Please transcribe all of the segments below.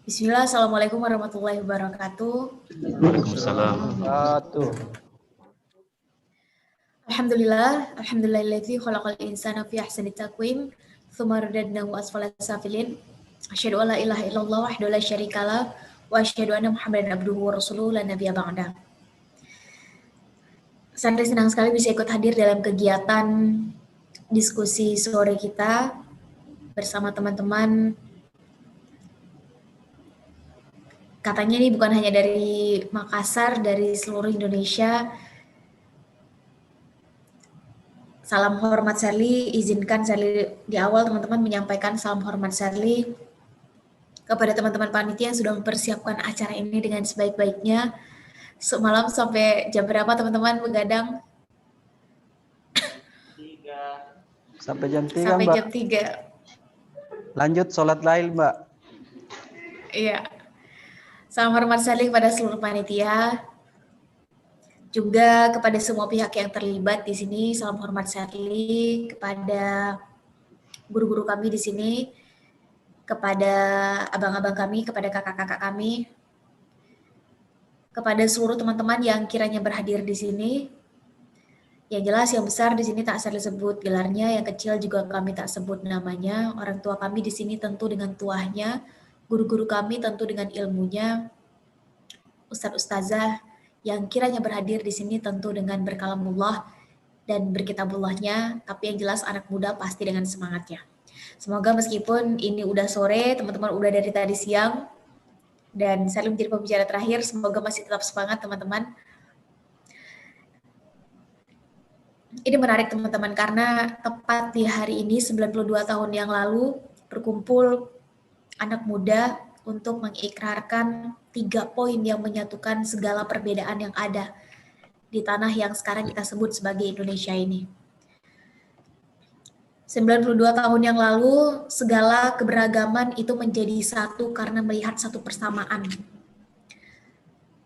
Bismillah, Assalamualaikum warahmatullahi wabarakatuh. Waalaikumsalam. Alhamdulillahilladzi khalaqal insana fi ahsani taqwim, tsumma radadnahu asfala safilin. Asyhadu an la ilaha illallah wahdahu la syarikalah wa asyhadu anna Muhammadan abduhu wa rasuluhu la nabiyya ba'da. Saya senang sekali bisa ikut hadir dalam kegiatan diskusi sore kita bersama teman-teman. Katanya ini bukan hanya dari Makassar, dari seluruh Indonesia. Salam hormat Sherly, izinkan Sherly di awal teman-teman menyampaikan salam hormat Sherly kepada teman-teman panitia yang sudah mempersiapkan acara ini dengan sebaik-baiknya. Semalam sampai jam berapa teman-teman begadang? Sampai jam 3, Sampai Mbak. jam 3. Lanjut sholat lail, Mbak. Iya. Salam hormat Sherly kepada seluruh panitia. Juga kepada semua pihak yang terlibat di sini, salam hormat Sherly kepada guru-guru kami di sini, kepada abang-abang kami, kepada kakak-kakak kami, kepada seluruh teman-teman yang kiranya berhadir di sini. Yang jelas yang besar di sini tak Sherly sebut gelarnya, yang kecil juga kami tak sebut namanya. Orang tua kami di sini tentu dengan tuahnya, guru-guru kami tentu dengan ilmunya, ustadz-ustazah yang kiranya berhadir di sini tentu dengan berkalamullah dan berkitabullahnya, tapi yang jelas anak muda pasti dengan semangatnya. Semoga meskipun ini udah sore, teman-teman udah dari tadi siang, dan saya menjadi pembicara terakhir, semoga masih tetap semangat teman-teman. Ini menarik teman-teman, karena tepat di hari ini 92 tahun yang lalu berkumpul anak muda untuk mengikrarkan 3 poin yang menyatukan segala perbedaan yang ada di tanah yang sekarang kita sebut sebagai Indonesia ini. 92 tahun yang lalu, segala keberagaman itu menjadi satu karena melihat satu persamaan.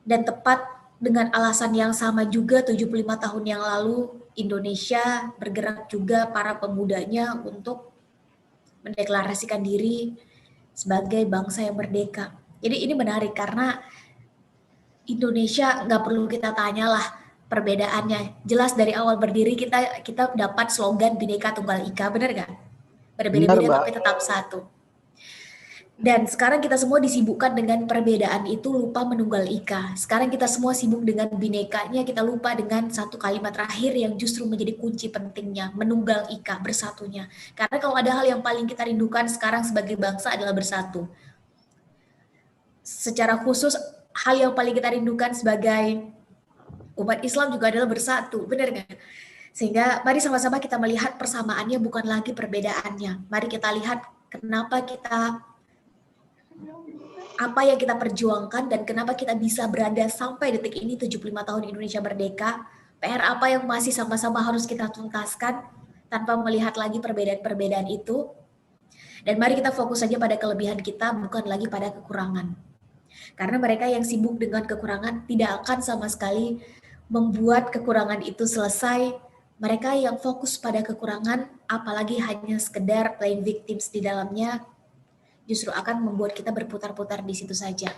Dan tepat dengan alasan yang sama juga 75 tahun yang lalu, Indonesia bergerak juga para pemudanya untuk mendeklarasikan diri sebagai bangsa yang merdeka. Jadi ini menarik karena Indonesia nggak perlu kita tanyalah perbedaannya. Jelas dari awal berdiri kita dapat slogan Bhinneka Tunggal Ika, benar nggak? Berbeda-beda tapi tetap satu. Dan sekarang kita semua disibukkan dengan perbedaan itu, lupa menunggal ika. Sekarang kita semua sibuk dengan binekanya, kita lupa dengan satu kalimat terakhir yang justru menjadi kunci pentingnya, menunggal ika, bersatunya. Karena kalau ada hal yang paling kita rindukan sekarang sebagai bangsa adalah bersatu. Secara khusus, hal yang paling kita rindukan sebagai umat Islam juga adalah bersatu, benar nggak? Sehingga mari sama-sama kita melihat persamaannya bukan lagi perbedaannya. Mari kita lihat kenapa apa yang kita perjuangkan dan kenapa kita bisa berada sampai detik ini 75 tahun Indonesia merdeka. PR apa yang masih sama-sama harus kita tuntaskan tanpa melihat lagi perbedaan-perbedaan itu. Dan mari kita fokus saja pada kelebihan kita, bukan lagi pada kekurangan. Karena mereka yang sibuk dengan kekurangan tidak akan sama sekali membuat kekurangan itu selesai. Mereka yang fokus pada kekurangan, apalagi hanya sekedar playing victims di dalamnya, justru akan membuat kita berputar-putar di situ saja.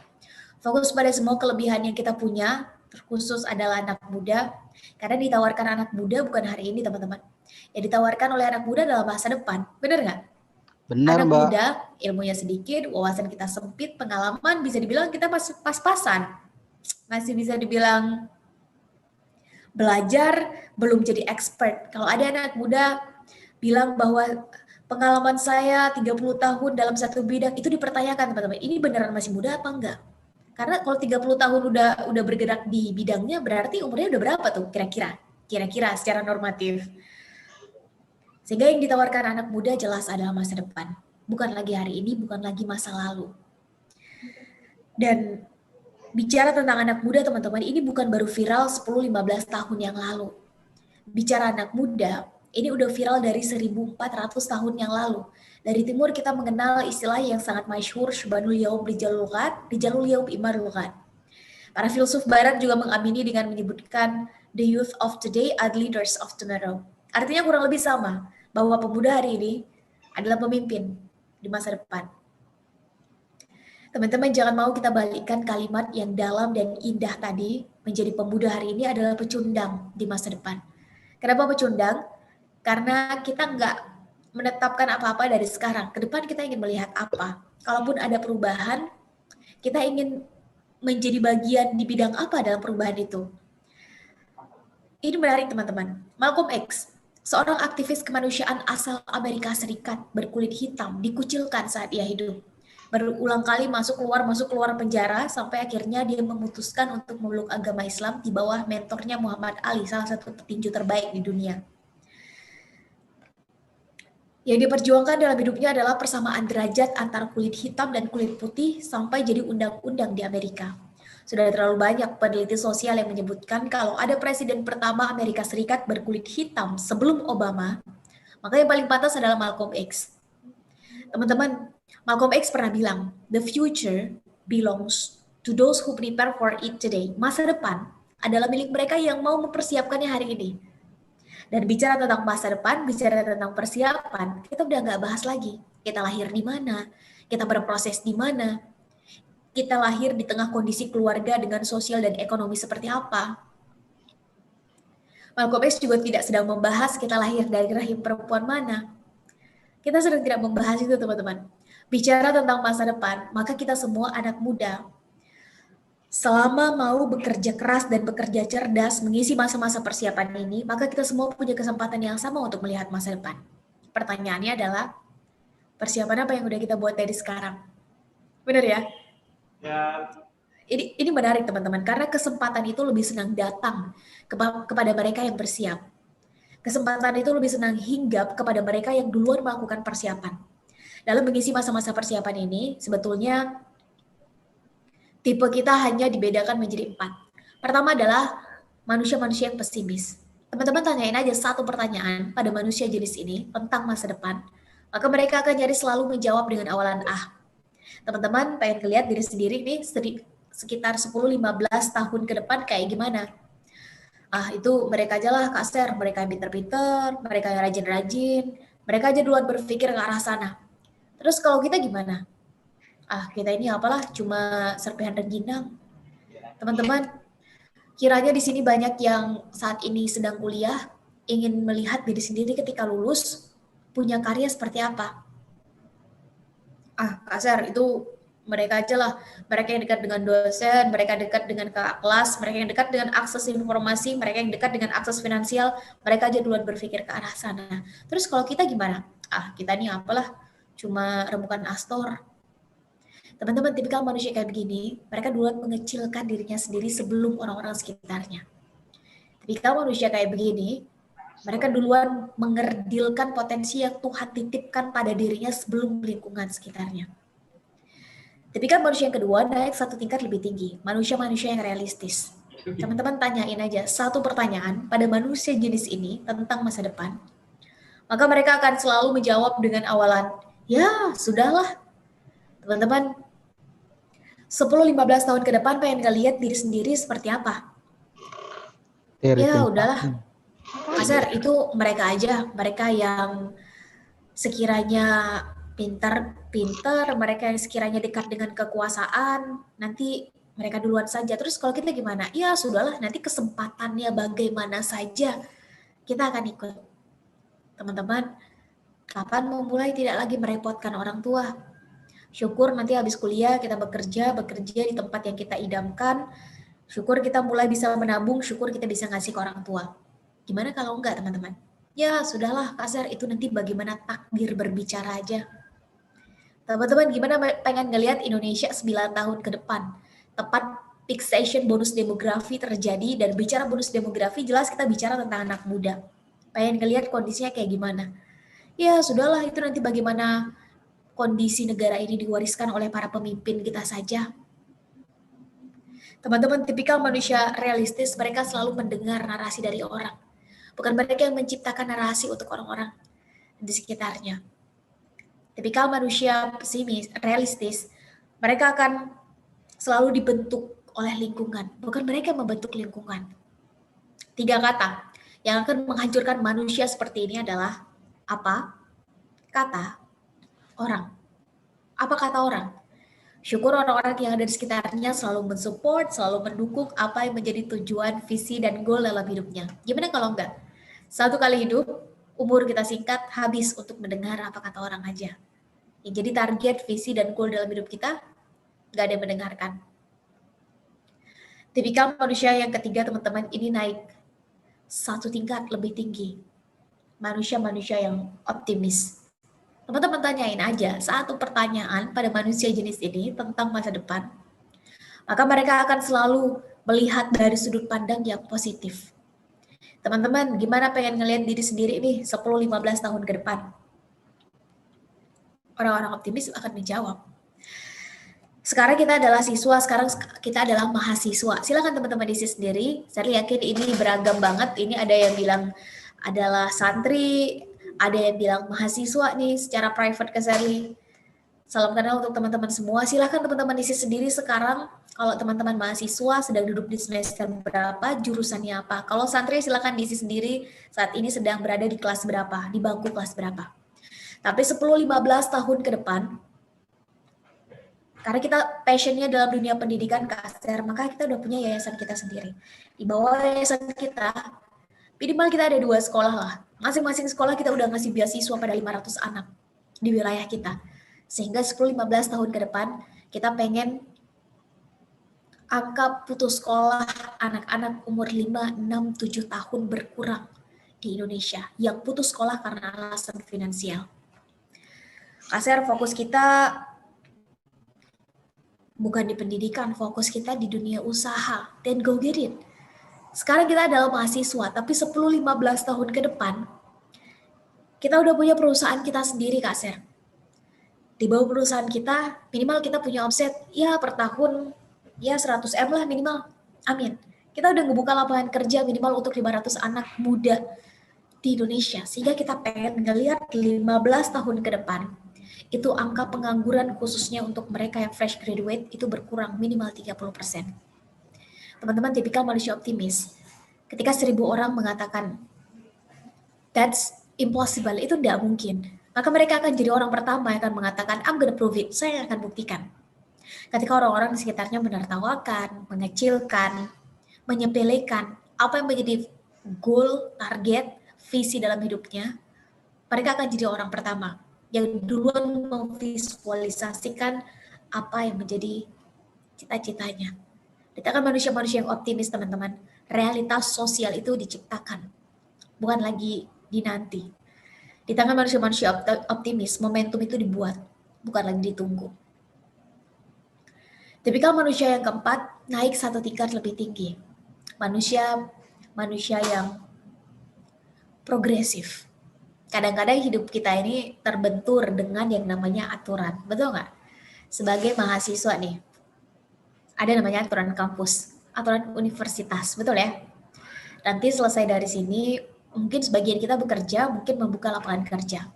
Fokus pada semua kelebihan yang kita punya, terkhusus adalah anak muda, karena ditawarkan anak muda bukan hari ini teman-teman. Yang ditawarkan oleh anak muda adalah masa depan, benar nggak? Benar, anak Mbak. muda, ilmunya sedikit, wawasan kita sempit, pengalaman bisa dibilang kita pas-pasan. Masih bisa dibilang belajar, belum jadi expert. Kalau ada anak muda bilang bahwa pengalaman saya 30 tahun dalam satu bidang, itu dipertanyakan teman-teman, ini beneran masih muda apa enggak? Karena kalau 30 tahun udah bergerak di bidangnya, berarti umurnya udah berapa tuh kira-kira? Kira-kira secara normatif. Sehingga yang ditawarkan anak muda jelas adalah masa depan. Bukan lagi hari ini, bukan lagi masa lalu. Dan bicara tentang anak muda teman-teman, ini bukan baru viral 10-15 tahun yang lalu. Bicara anak muda, ini udah viral dari 1400 tahun yang lalu. Dari timur kita mengenal istilah yang sangat masyhur, Syubanul Yaum Rijalul Lughat, Rijalul Yaum Imarul Lughat. Para filsuf barat juga mengamini dengan menyebutkan the youth of today are leaders of tomorrow. Artinya kurang lebih sama, bahwa pemuda hari ini adalah pemimpin di masa depan. Teman-teman jangan mau kita balikkan kalimat yang dalam dan indah tadi menjadi pemuda hari ini adalah pecundang di masa depan. Kenapa pecundang? Karena kita nggak menetapkan apa-apa dari sekarang. Ke depan kita ingin melihat apa. Kalaupun ada perubahan, kita ingin menjadi bagian di bidang apa dalam perubahan itu. Ini menarik teman-teman. Malcolm X, seorang aktivis kemanusiaan asal Amerika Serikat berkulit hitam, dikucilkan saat ia hidup. Berulang kali masuk keluar penjara sampai akhirnya dia memutuskan untuk memeluk agama Islam di bawah mentornya Muhammad Ali, salah satu petinju terbaik di dunia. Yang diperjuangkan dalam hidupnya adalah persamaan derajat antara kulit hitam dan kulit putih sampai jadi undang-undang di Amerika. Sudah terlalu banyak peneliti sosial yang menyebutkan kalau ada presiden pertama Amerika Serikat berkulit hitam sebelum Obama, maka yang paling pantas adalah Malcolm X. Teman-teman, Malcolm X pernah bilang, "The future belongs to those who prepare for it today." Masa depan adalah milik mereka yang mau mempersiapkannya hari ini. Dan bicara tentang masa depan, bicara tentang persiapan, kita udah nggak bahas lagi. Kita lahir di mana, kita berproses di mana, kita lahir di tengah kondisi keluarga dengan sosial dan ekonomi seperti apa. Malcolm X juga tidak sedang membahas kita lahir dari rahim perempuan mana. Kita sedang tidak membahas itu, teman-teman. Bicara tentang masa depan, maka kita semua anak muda, selama mau bekerja keras dan bekerja cerdas mengisi masa-masa persiapan ini, maka kita semua punya kesempatan yang sama untuk melihat masa depan. Pertanyaannya adalah, persiapan apa yang udah kita buat dari sekarang? Benar ya? Ya. Ini menarik teman-teman, karena kesempatan itu lebih senang datang kepada mereka yang bersiap. Kesempatan itu lebih senang hinggap kepada mereka yang duluan melakukan persiapan. Dalam mengisi masa-masa persiapan ini, sebetulnya tipe kita hanya dibedakan menjadi 4. Pertama adalah manusia-manusia yang pesimis. Teman-teman tanyain aja satu pertanyaan pada manusia jenis ini tentang masa depan, maka mereka akan jadi selalu menjawab dengan awalan ah. Teman-teman pengen lihat diri sendiri nih sekitar 10-15 tahun ke depan kayak gimana? Ah, itu mereka aja lah Kak Ser, mereka yang pinter-pinter, mereka yang rajin-rajin, mereka aja duluan berpikir ke arah sana. Terus kalau kita gimana? Ah, kita ini apalah, cuma serpihan rengginang. Teman-teman, kiranya di sini banyak yang saat ini sedang kuliah, ingin melihat diri sendiri ketika lulus, punya karya seperti apa. Ah, Kak itu mereka aja lah, mereka yang dekat dengan dosen, mereka dekat dengan kakak kelas, mereka yang dekat dengan akses informasi, mereka yang dekat dengan akses finansial, mereka aja duluan berpikir ke arah sana. Terus kalau kita gimana? Ah, kita ini apalah, cuma remukan astor. Teman-teman, tipikal manusia kayak begini, mereka duluan mengecilkan dirinya sendiri sebelum orang-orang sekitarnya. Tipikal manusia kayak begini, mereka duluan mengerdilkan potensi yang Tuhan titipkan pada dirinya sebelum lingkungan sekitarnya. Tipikal manusia yang kedua naik satu tingkat lebih tinggi, manusia-manusia yang realistis. Teman-teman tanyain aja satu pertanyaan pada manusia jenis ini tentang masa depan, maka mereka akan selalu menjawab dengan awalan, ya sudahlah. Teman-teman, 10-15 tahun ke depan pengen ngeliat diri sendiri seperti apa? Ya udahlah, Kasar itu mereka aja, mereka yang sekiranya pintar, mereka yang sekiranya dekat dengan kekuasaan, nanti mereka duluan saja. Terus kalau kita gimana? Ya sudahlah, nanti kesempatannya bagaimana saja kita akan ikut. Teman-teman, kapan memulai tidak lagi merepotkan orang tua? Syukur nanti habis kuliah kita bekerja di tempat yang kita idamkan. Syukur kita mulai bisa menabung, syukur kita bisa ngasih ke orang tua. Gimana kalau enggak teman-teman? Ya sudahlah Kasar, itu nanti bagaimana takdir berbicara aja. Teman-teman gimana pengen ngelihat Indonesia 9 tahun ke depan? Tepat fixation bonus demografi terjadi, dan bicara bonus demografi jelas kita bicara tentang anak muda. Pengen ngelihat kondisinya kayak gimana? Ya sudahlah, itu nanti bagaimana kondisi negara ini diwariskan oleh para pemimpin kita saja. Teman-teman, tipikal manusia realistis, mereka selalu mendengar narasi dari orang. Bukan mereka yang menciptakan narasi untuk orang-orang di sekitarnya. Tipikal manusia pesimis, realistis, mereka akan selalu dibentuk oleh lingkungan. Bukan mereka yang membentuk lingkungan. 3 kata yang akan menghancurkan manusia seperti ini adalah apa? Kata orang. Apa kata orang? Syukur orang-orang yang ada di sekitarnya selalu mensupport, selalu mendukung apa yang menjadi tujuan, visi, dan goal dalam hidupnya. Gimana kalau enggak? Satu kali hidup, umur kita singkat, habis untuk mendengar apa kata orang aja. Yang jadi target, visi, dan goal dalam hidup kita, nggak ada yang mendengarkan. Tipikal manusia yang ketiga, teman-teman, ini naik satu tingkat lebih tinggi. Manusia-manusia yang optimis. Teman-teman tanyain aja satu pertanyaan pada manusia jenis ini tentang masa depan, maka mereka akan selalu melihat dari sudut pandang yang positif. Teman-teman, gimana pengen ngelihat diri sendiri nih 10-15 tahun ke depan? Orang-orang optimis akan menjawab. Sekarang kita adalah siswa, sekarang kita adalah mahasiswa. Silakan teman-teman isi sendiri. Saya yakin ini beragam banget. Ini ada yang bilang adalah santri, ada yang bilang mahasiswa nih secara private ke Sally. Salam kenal untuk teman-teman semua. Silakan teman-teman isi sendiri sekarang. Kalau teman-teman mahasiswa sedang duduk di semester berapa, jurusannya apa. Kalau santri silakan diisi sendiri saat ini sedang berada di kelas berapa, di bangku kelas berapa. Tapi 10-15 tahun ke depan, karena kita passionnya dalam dunia pendidikan Kak, maka kita udah punya yayasan kita sendiri. Di bawah yayasan kita, minimal kita ada 2 sekolah lah. Masing-masing sekolah kita udah ngasih beasiswa pada 500 anak di wilayah kita. Sehingga 10-15 tahun ke depan, kita pengen angka putus sekolah anak-anak umur 5, 6, 7 tahun berkurang di Indonesia yang putus sekolah karena alasan finansial. Kak, fokus kita bukan di pendidikan, fokus kita di dunia usaha, then go get it. Sekarang kita adalah mahasiswa, tapi 10-15 tahun ke depan, kita udah punya perusahaan kita sendiri, Kak Ser. Di bawah perusahaan kita, minimal kita punya omset, ya per tahun, ya 100 M lah minimal. Amin. Kita udah ngebuka lapangan kerja minimal untuk 500 anak muda di Indonesia. Sehingga kita pengen ngelihat 15 tahun ke depan, itu angka pengangguran khususnya untuk mereka yang fresh graduate itu berkurang minimal 30%. Teman-teman tipikal manusia optimis. Ketika 1000 orang mengatakan that's impossible, itu tidak mungkin, maka mereka akan jadi orang pertama yang akan mengatakan I'm gonna prove it, saya akan buktikan. Ketika orang-orang di sekitarnya menertawakan, mengecilkan, menyepelekan apa yang menjadi goal, target, visi dalam hidupnya, mereka akan jadi orang pertama yang duluan memvisualisasikan apa yang menjadi cita-citanya. Di tangan manusia-manusia yang optimis, teman-teman, realitas sosial itu diciptakan, bukan lagi dinanti. Di tangan manusia-manusia optimis, momentum itu dibuat, bukan lagi ditunggu. Tipikal manusia yang keempat, naik satu tingkat lebih tinggi. Manusia yang progresif. Kadang-kadang hidup kita ini terbentur dengan yang namanya aturan, betul nggak? Sebagai mahasiswa nih, ada namanya aturan kampus, aturan universitas, betul ya? Nanti selesai dari sini, mungkin sebagian kita bekerja, mungkin membuka lapangan kerja.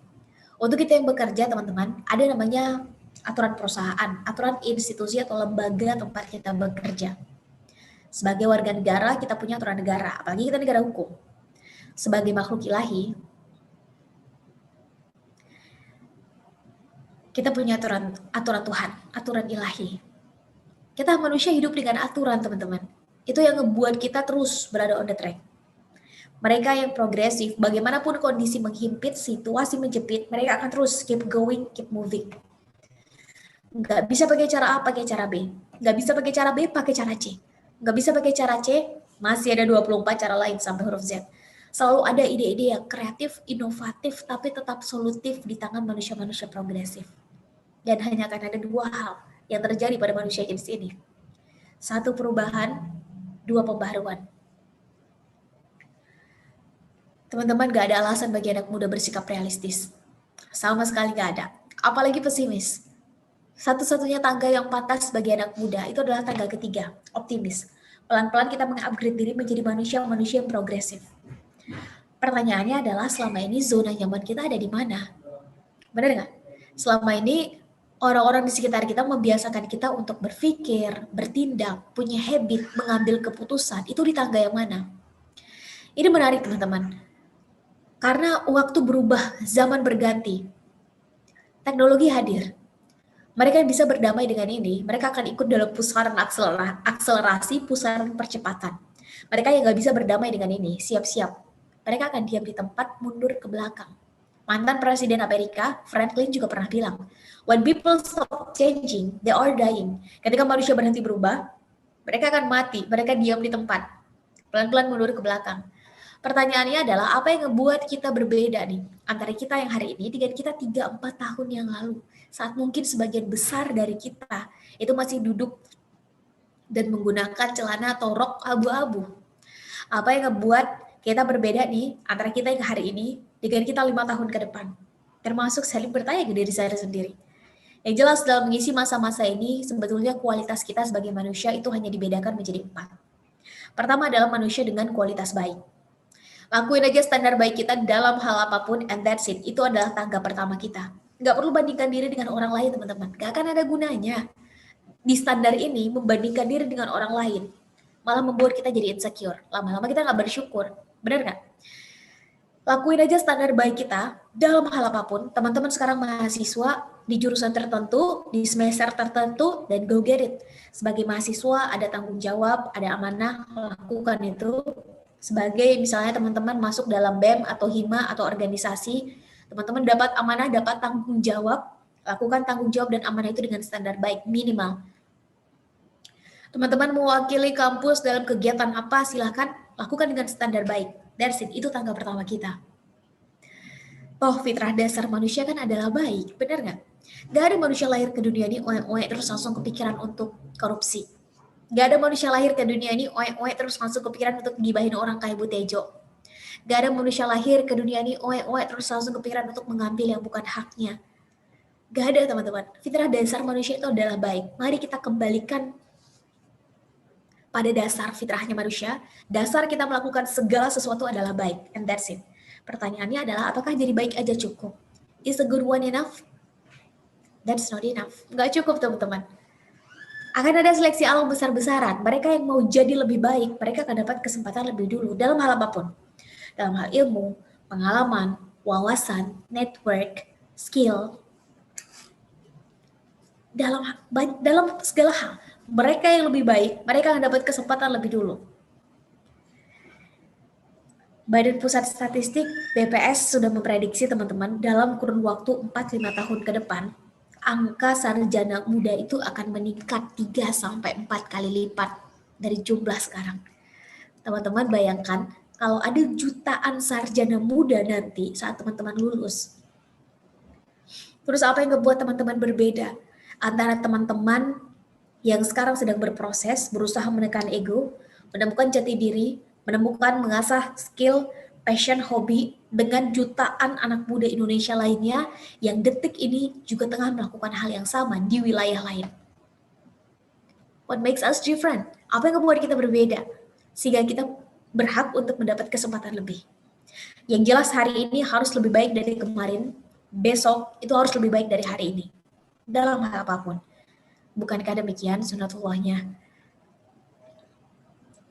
Untuk kita yang bekerja, teman-teman, ada namanya aturan perusahaan, aturan institusi atau lembaga tempat kita bekerja. Sebagai warga negara, kita punya aturan negara, apalagi kita negara hukum. Sebagai makhluk ilahi, kita punya aturan Tuhan, aturan ilahi. Kita manusia hidup dengan aturan, teman-teman. Itu yang ngebuat kita terus berada on the track. Mereka yang progresif, bagaimanapun kondisi menghimpit, situasi menjepit, mereka akan terus keep going, keep moving. Nggak bisa pakai cara A, pakai cara B. Nggak bisa pakai cara B, pakai cara C. Nggak bisa pakai cara C, masih ada 24 cara lain sampai huruf Z. Selalu ada ide-ide yang kreatif, inovatif, tapi tetap solutif di tangan manusia-manusia progresif. Dan hanya akan ada 2 hal yang terjadi pada manusia jenis ini. 1 perubahan, 2 pembaharuan. Teman-teman, gak ada alasan bagi anak muda bersikap realistis. Sama sekali gak ada. Apalagi pesimis. Satu-satunya tangga yang pantas bagi anak muda itu adalah tangga ketiga, optimis. Pelan-pelan kita mengupgrade diri menjadi manusia-manusia yang progresif. Pertanyaannya adalah selama ini zona nyaman kita ada di mana? Benar nggak? Selama ini orang-orang di sekitar kita membiasakan kita untuk berpikir, bertindak, punya habit, mengambil keputusan. Itu di tangga yang mana? Ini menarik, teman-teman. Karena waktu berubah, zaman berganti. Teknologi hadir. Mereka yang bisa berdamai dengan ini, mereka akan ikut dalam pusaran akselerasi, pusaran percepatan. Mereka yang nggak bisa berdamai dengan ini, siap-siap. Mereka akan diam di tempat, mundur ke belakang. Mantan Presiden Amerika, Franklin juga pernah bilang, when people stop changing, they are dying. Ketika manusia berhenti berubah, mereka akan mati, mereka diam di tempat. Pelan-pelan mundur ke belakang. Pertanyaannya adalah apa yang ngebuat kita berbeda nih antara kita yang hari ini dengan kita 3-4 tahun yang lalu, saat mungkin sebagian besar dari kita itu masih duduk dan menggunakan celana atau rok abu-abu. Apa yang ngebuat kita berbeda nih antara kita yang hari ini dengan kita 5 tahun ke depan? Termasuk saling bertanya ke diri saya sendiri. Yang jelas dalam mengisi masa-masa ini, sebetulnya kualitas kita sebagai manusia itu hanya dibedakan menjadi 4. Pertama adalah manusia dengan kualitas baik. Lakuin aja standar baik kita dalam hal apapun, and that's it. Itu adalah tangga pertama kita. Nggak perlu bandingkan diri dengan orang lain, teman-teman. Nggak akan ada gunanya. Di standar ini, membandingkan diri dengan orang lain malah membuat kita jadi insecure. Lama-lama kita nggak bersyukur. Benar nggak? Lakuin aja standar baik kita dalam hal apapun. Teman-teman sekarang mahasiswa di jurusan tertentu, di semester tertentu, dan go get it. Sebagai mahasiswa ada tanggung jawab, ada amanah, lakukan itu. Sebagai misalnya teman-teman masuk dalam BEM atau HIMA atau organisasi, teman-teman dapat amanah, dapat tanggung jawab, lakukan tanggung jawab dan amanah itu dengan standar baik minimal. Teman-teman mewakili kampus dalam kegiatan apa, silahkan lakukan dengan standar baik. That's it, itu tangga pertama kita. Oh, fitrah dasar manusia kan adalah baik, benar nggak? Gak ada manusia lahir ke dunia ini oe-oe terus langsung kepikiran untuk korupsi. Gak ada manusia lahir ke dunia ini oe-oe terus langsung kepikiran untuk gibahin orang kayak Bu Tejo. Gak ada manusia lahir ke dunia ini oe-oe terus langsung kepikiran untuk mengambil yang bukan haknya. Gak ada, teman-teman. Fitrah dasar manusia itu adalah baik. Mari kita kembalikan pada dasar fitrahnya manusia. Dasar kita melakukan segala sesuatu adalah baik, and that's it. Pertanyaannya adalah apakah jadi baik aja cukup? Is a good one enough? That's not enough. Gak cukup, teman-teman. Akan ada seleksi alam besar-besaran. Mereka yang mau jadi lebih baik, mereka akan dapat kesempatan lebih dulu dalam hal apapun. Dalam hal ilmu, pengalaman, wawasan, network, skill. Dalam segala hal, mereka yang lebih baik, mereka akan dapat kesempatan lebih dulu. Badan Pusat Statistik BPS sudah memprediksi, teman-teman, dalam kurun waktu 4-5 tahun ke depan, angka sarjana muda itu akan meningkat 3-4 kali lipat dari jumlah sekarang. Teman-teman bayangkan kalau ada jutaan sarjana muda nanti saat teman-teman lulus. Terus apa yang membuat teman-teman berbeda antara teman-teman yang sekarang sedang berproses, berusaha menekan ego, menemukan jati diri, menemukan mengasah skill, passion, hobi dengan jutaan anak muda Indonesia lainnya yang detik ini juga tengah melakukan hal yang sama di wilayah lain. What makes us different? Apa yang membuat kita berbeda? Sehingga kita berhak untuk mendapat kesempatan lebih. Yang jelas hari ini harus lebih baik dari kemarin, besok itu harus lebih baik dari hari ini. Dalam hal apapun. Bukankah demikian sunatullahnya?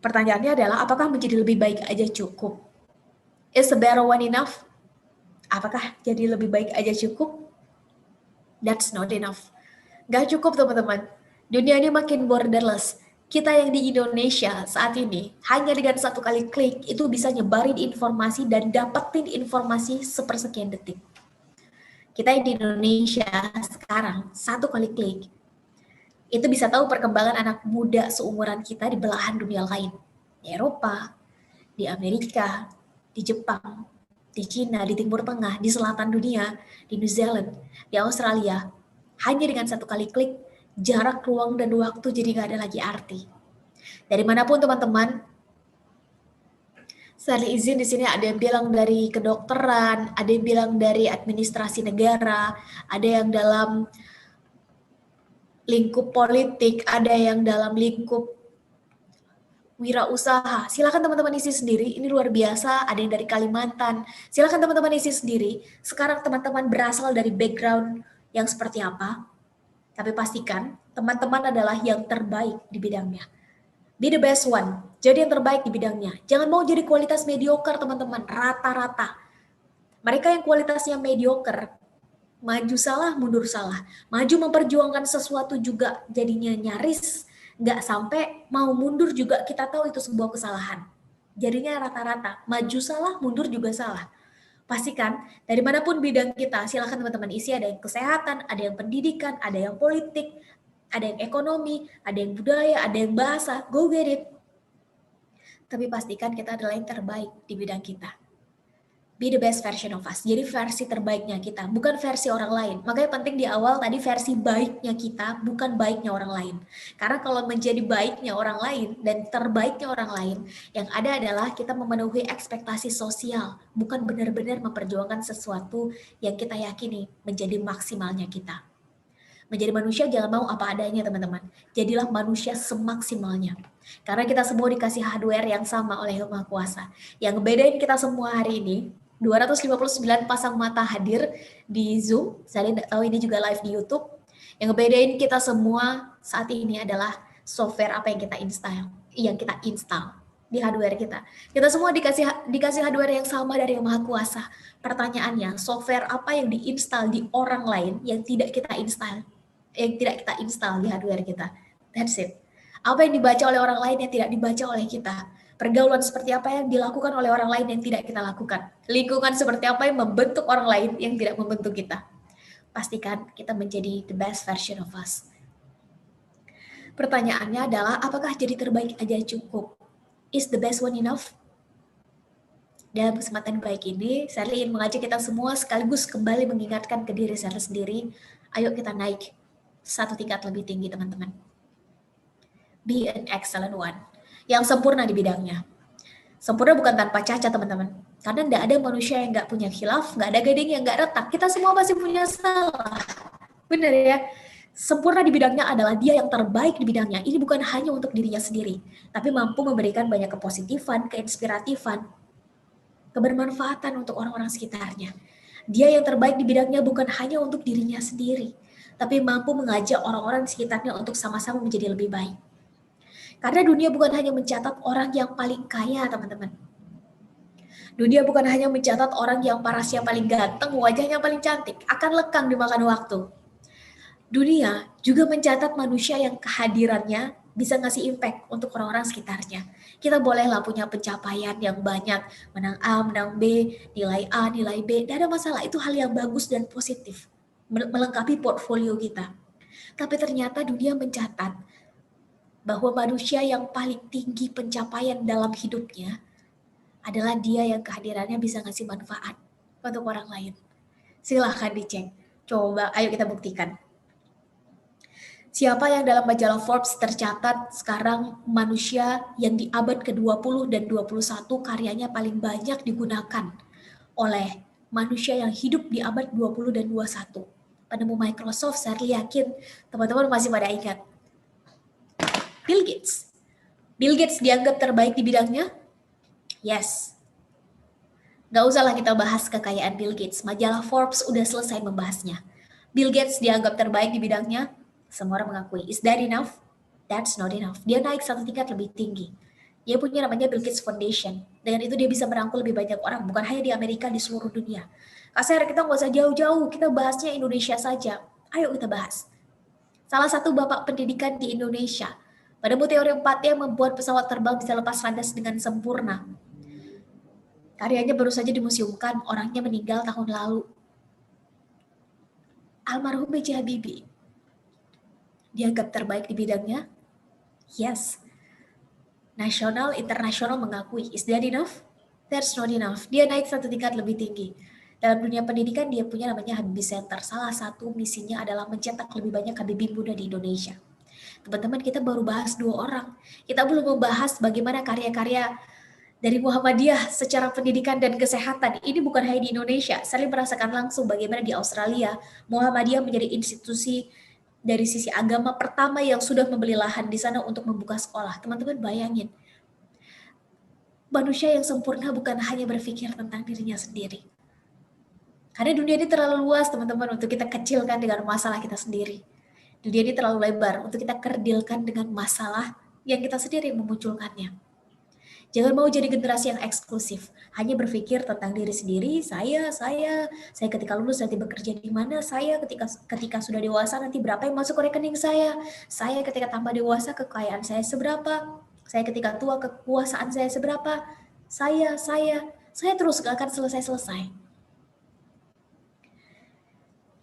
Pertanyaannya adalah apakah menjadi lebih baik aja cukup? Is a better one enough? Apakah jadi lebih baik aja cukup? That's not enough. Gak cukup, teman-teman. Dunia ini makin borderless. Kita yang di Indonesia saat ini, hanya dengan satu kali klik, itu bisa nyebarin informasi dan dapetin informasi sepersekian detik. Kita yang di Indonesia sekarang, satu kali klik, itu bisa tahu perkembangan anak muda seumuran kita di belahan dunia lain. Di Eropa, di Amerika, di Jepang, di Cina, di Timur Tengah, di selatan dunia, di New Zealand, di Australia. Hanya dengan satu kali klik, jarak, ruang, dan waktu jadi gak ada lagi arti. Dari manapun teman-teman, saya izin di sini ada yang bilang dari kedokteran, ada yang bilang dari administrasi negara, ada yang dalam lingkup politik, ada yang dalam lingkup wirausaha. Silakan teman-teman isi sendiri, ini luar biasa, ada yang dari Kalimantan. Silakan teman-teman isi sendiri. Sekarang teman-teman berasal dari background yang seperti apa? Tapi pastikan teman-teman adalah yang terbaik di bidangnya. Be the best one. Jadi yang terbaik di bidangnya. Jangan mau jadi kualitas mediocre, teman-teman. Rata-rata. Mereka yang kualitasnya mediocre, Maju salah, mundur salah. Maju memperjuangkan sesuatu juga jadinya nyaris, nggak sampai mau mundur juga kita tahu itu sebuah kesalahan. Jadinya rata-rata, maju salah, mundur juga salah. Pastikan dari manapun bidang kita, silakan teman-teman isi, ada yang kesehatan, ada yang pendidikan, ada yang politik, ada yang ekonomi, ada yang budaya, ada yang bahasa, go get it. Tapi pastikan kita adalah yang terbaik di bidang kita. Be the best version of us. Jadi versi terbaiknya kita, bukan versi orang lain. Makanya penting di awal tadi versi baiknya kita, bukan baiknya orang lain. Karena kalau menjadi baiknya orang lain dan terbaiknya orang lain, yang ada adalah kita memenuhi ekspektasi sosial, bukan benar-benar memperjuangkan sesuatu yang kita yakini menjadi maksimalnya kita. Menjadi manusia jangan mau apa adanya teman-teman. Jadilah manusia semaksimalnya. Karena kita semua dikasih hardware yang sama oleh Yang Maha Kuasa. Yang bedain kita semua hari ini, 259 pasang mata hadir di Zoom. Saya tidak tahu ini juga live di YouTube. Yang bedain kita semua saat ini adalah software apa yang kita install di hardware kita. Kita semua dikasih hardware yang sama dari Yang Maha Kuasa. Pertanyaannya, software apa yang diinstal di orang lain yang tidak kita install di hardware kita. That's it. Apa yang dibaca oleh orang lain yang tidak dibaca oleh kita. Pergaulan seperti apa yang dilakukan oleh orang lain yang tidak kita lakukan. Lingkungan seperti apa yang membentuk orang lain yang tidak membentuk kita. Pastikan kita menjadi the best version of us. Pertanyaannya adalah, apakah jadi terbaik aja cukup? Is the best one enough? Dalam kesempatan baik ini, saya ingin mengajak kita semua sekaligus kembali mengingatkan ke diri saya sendiri, ayo kita naik satu tingkat lebih tinggi, teman-teman. Be an excellent one. Yang sempurna di bidangnya. Sempurna bukan tanpa cacat, teman-teman. Karena tidak ada manusia yang nggak punya khilaf, nggak ada gading yang nggak retak. Kita semua masih punya salah. Benar ya? Sempurna di bidangnya adalah dia yang terbaik di bidangnya. Ini bukan hanya untuk dirinya sendiri, tapi mampu memberikan banyak kepositifan, keinspiratifan, kebermanfaatan untuk orang-orang sekitarnya. Dia yang terbaik di bidangnya bukan hanya untuk dirinya sendiri, tapi mampu mengajak orang-orang di sekitarnya untuk sama-sama menjadi lebih baik. Karena dunia bukan hanya mencatat orang yang paling kaya, teman-teman. Dunia bukan hanya mencatat orang yang parasnya paling ganteng, wajahnya paling cantik, akan lekang dimakan waktu. Dunia juga mencatat manusia yang kehadirannya bisa ngasih impact untuk orang-orang sekitarnya. Kita bolehlah punya pencapaian yang banyak, menang A, menang B, nilai A, nilai B, tidak ada masalah, itu hal yang bagus dan positif, melengkapi portfolio kita. Tapi ternyata dunia mencatat bahwa manusia yang paling tinggi pencapaian dalam hidupnya adalah dia yang kehadirannya bisa ngasih manfaat untuk orang lain. Silahkan dicek, coba ayo kita buktikan. Siapa yang dalam majalah Forbes tercatat sekarang manusia yang di abad ke-20 dan 21 karyanya paling banyak digunakan oleh manusia yang hidup di abad 20 dan 21. Penemu Microsoft, saya yakin teman-teman masih pada ingat. Bill Gates. Bill Gates dianggap terbaik di bidangnya? Yes. Gak usahlah kita bahas kekayaan Bill Gates. Majalah Forbes udah selesai membahasnya. Bill Gates dianggap terbaik di bidangnya? Semua orang mengakui. Is that enough? That's not enough. Dia naik satu tingkat lebih tinggi. Dia punya namanya Bill Gates Foundation. Dengan itu dia bisa merangkul lebih banyak orang. Bukan hanya di Amerika, di seluruh dunia. Kasar, kita nggak usah jauh-jauh. Kita bahasnya Indonesia saja. Ayo kita bahas. Salah satu bapak pendidikan di Indonesia. Penemu teori 4 yang membuat pesawat terbang bisa lepas landas dengan sempurna. Karyanya baru saja dimuseumkan, orangnya meninggal tahun lalu. Almarhum B.J. Habibie. Dianggap terbaik di bidangnya? Yes. Nasional, internasional mengakui. Is that enough? That's not enough. Dia naik satu tingkat lebih tinggi. Dalam dunia pendidikan, dia punya namanya Habibie Center. Salah satu misinya adalah mencetak lebih banyak Habibie muda di Indonesia. Teman-teman, kita baru bahas 2 orang. Kita belum membahas bagaimana karya-karya dari Muhammadiyah secara pendidikan dan kesehatan. Ini bukan hanya di Indonesia. Saya merasakan langsung bagaimana di Australia, Muhammadiyah menjadi institusi dari sisi agama pertama yang sudah membeli lahan di sana untuk membuka sekolah. Teman-teman bayangin, manusia yang sempurna bukan hanya berpikir tentang dirinya sendiri. Karena dunia ini terlalu luas, teman-teman, untuk kita kecilkan dengan masalah kita sendiri. Dunia ini terlalu lebar untuk kita kerdilkan dengan masalah yang kita sendiri memunculkannya. Jangan mau jadi generasi yang eksklusif, hanya berpikir tentang diri sendiri, saya ketika lulus nanti bekerja di mana, saya ketika sudah dewasa nanti berapa yang masuk ke rekening saya ketika tambah dewasa kekayaan saya seberapa, saya ketika tua kekuasaan saya seberapa, saya terus gak akan selesai-selesai.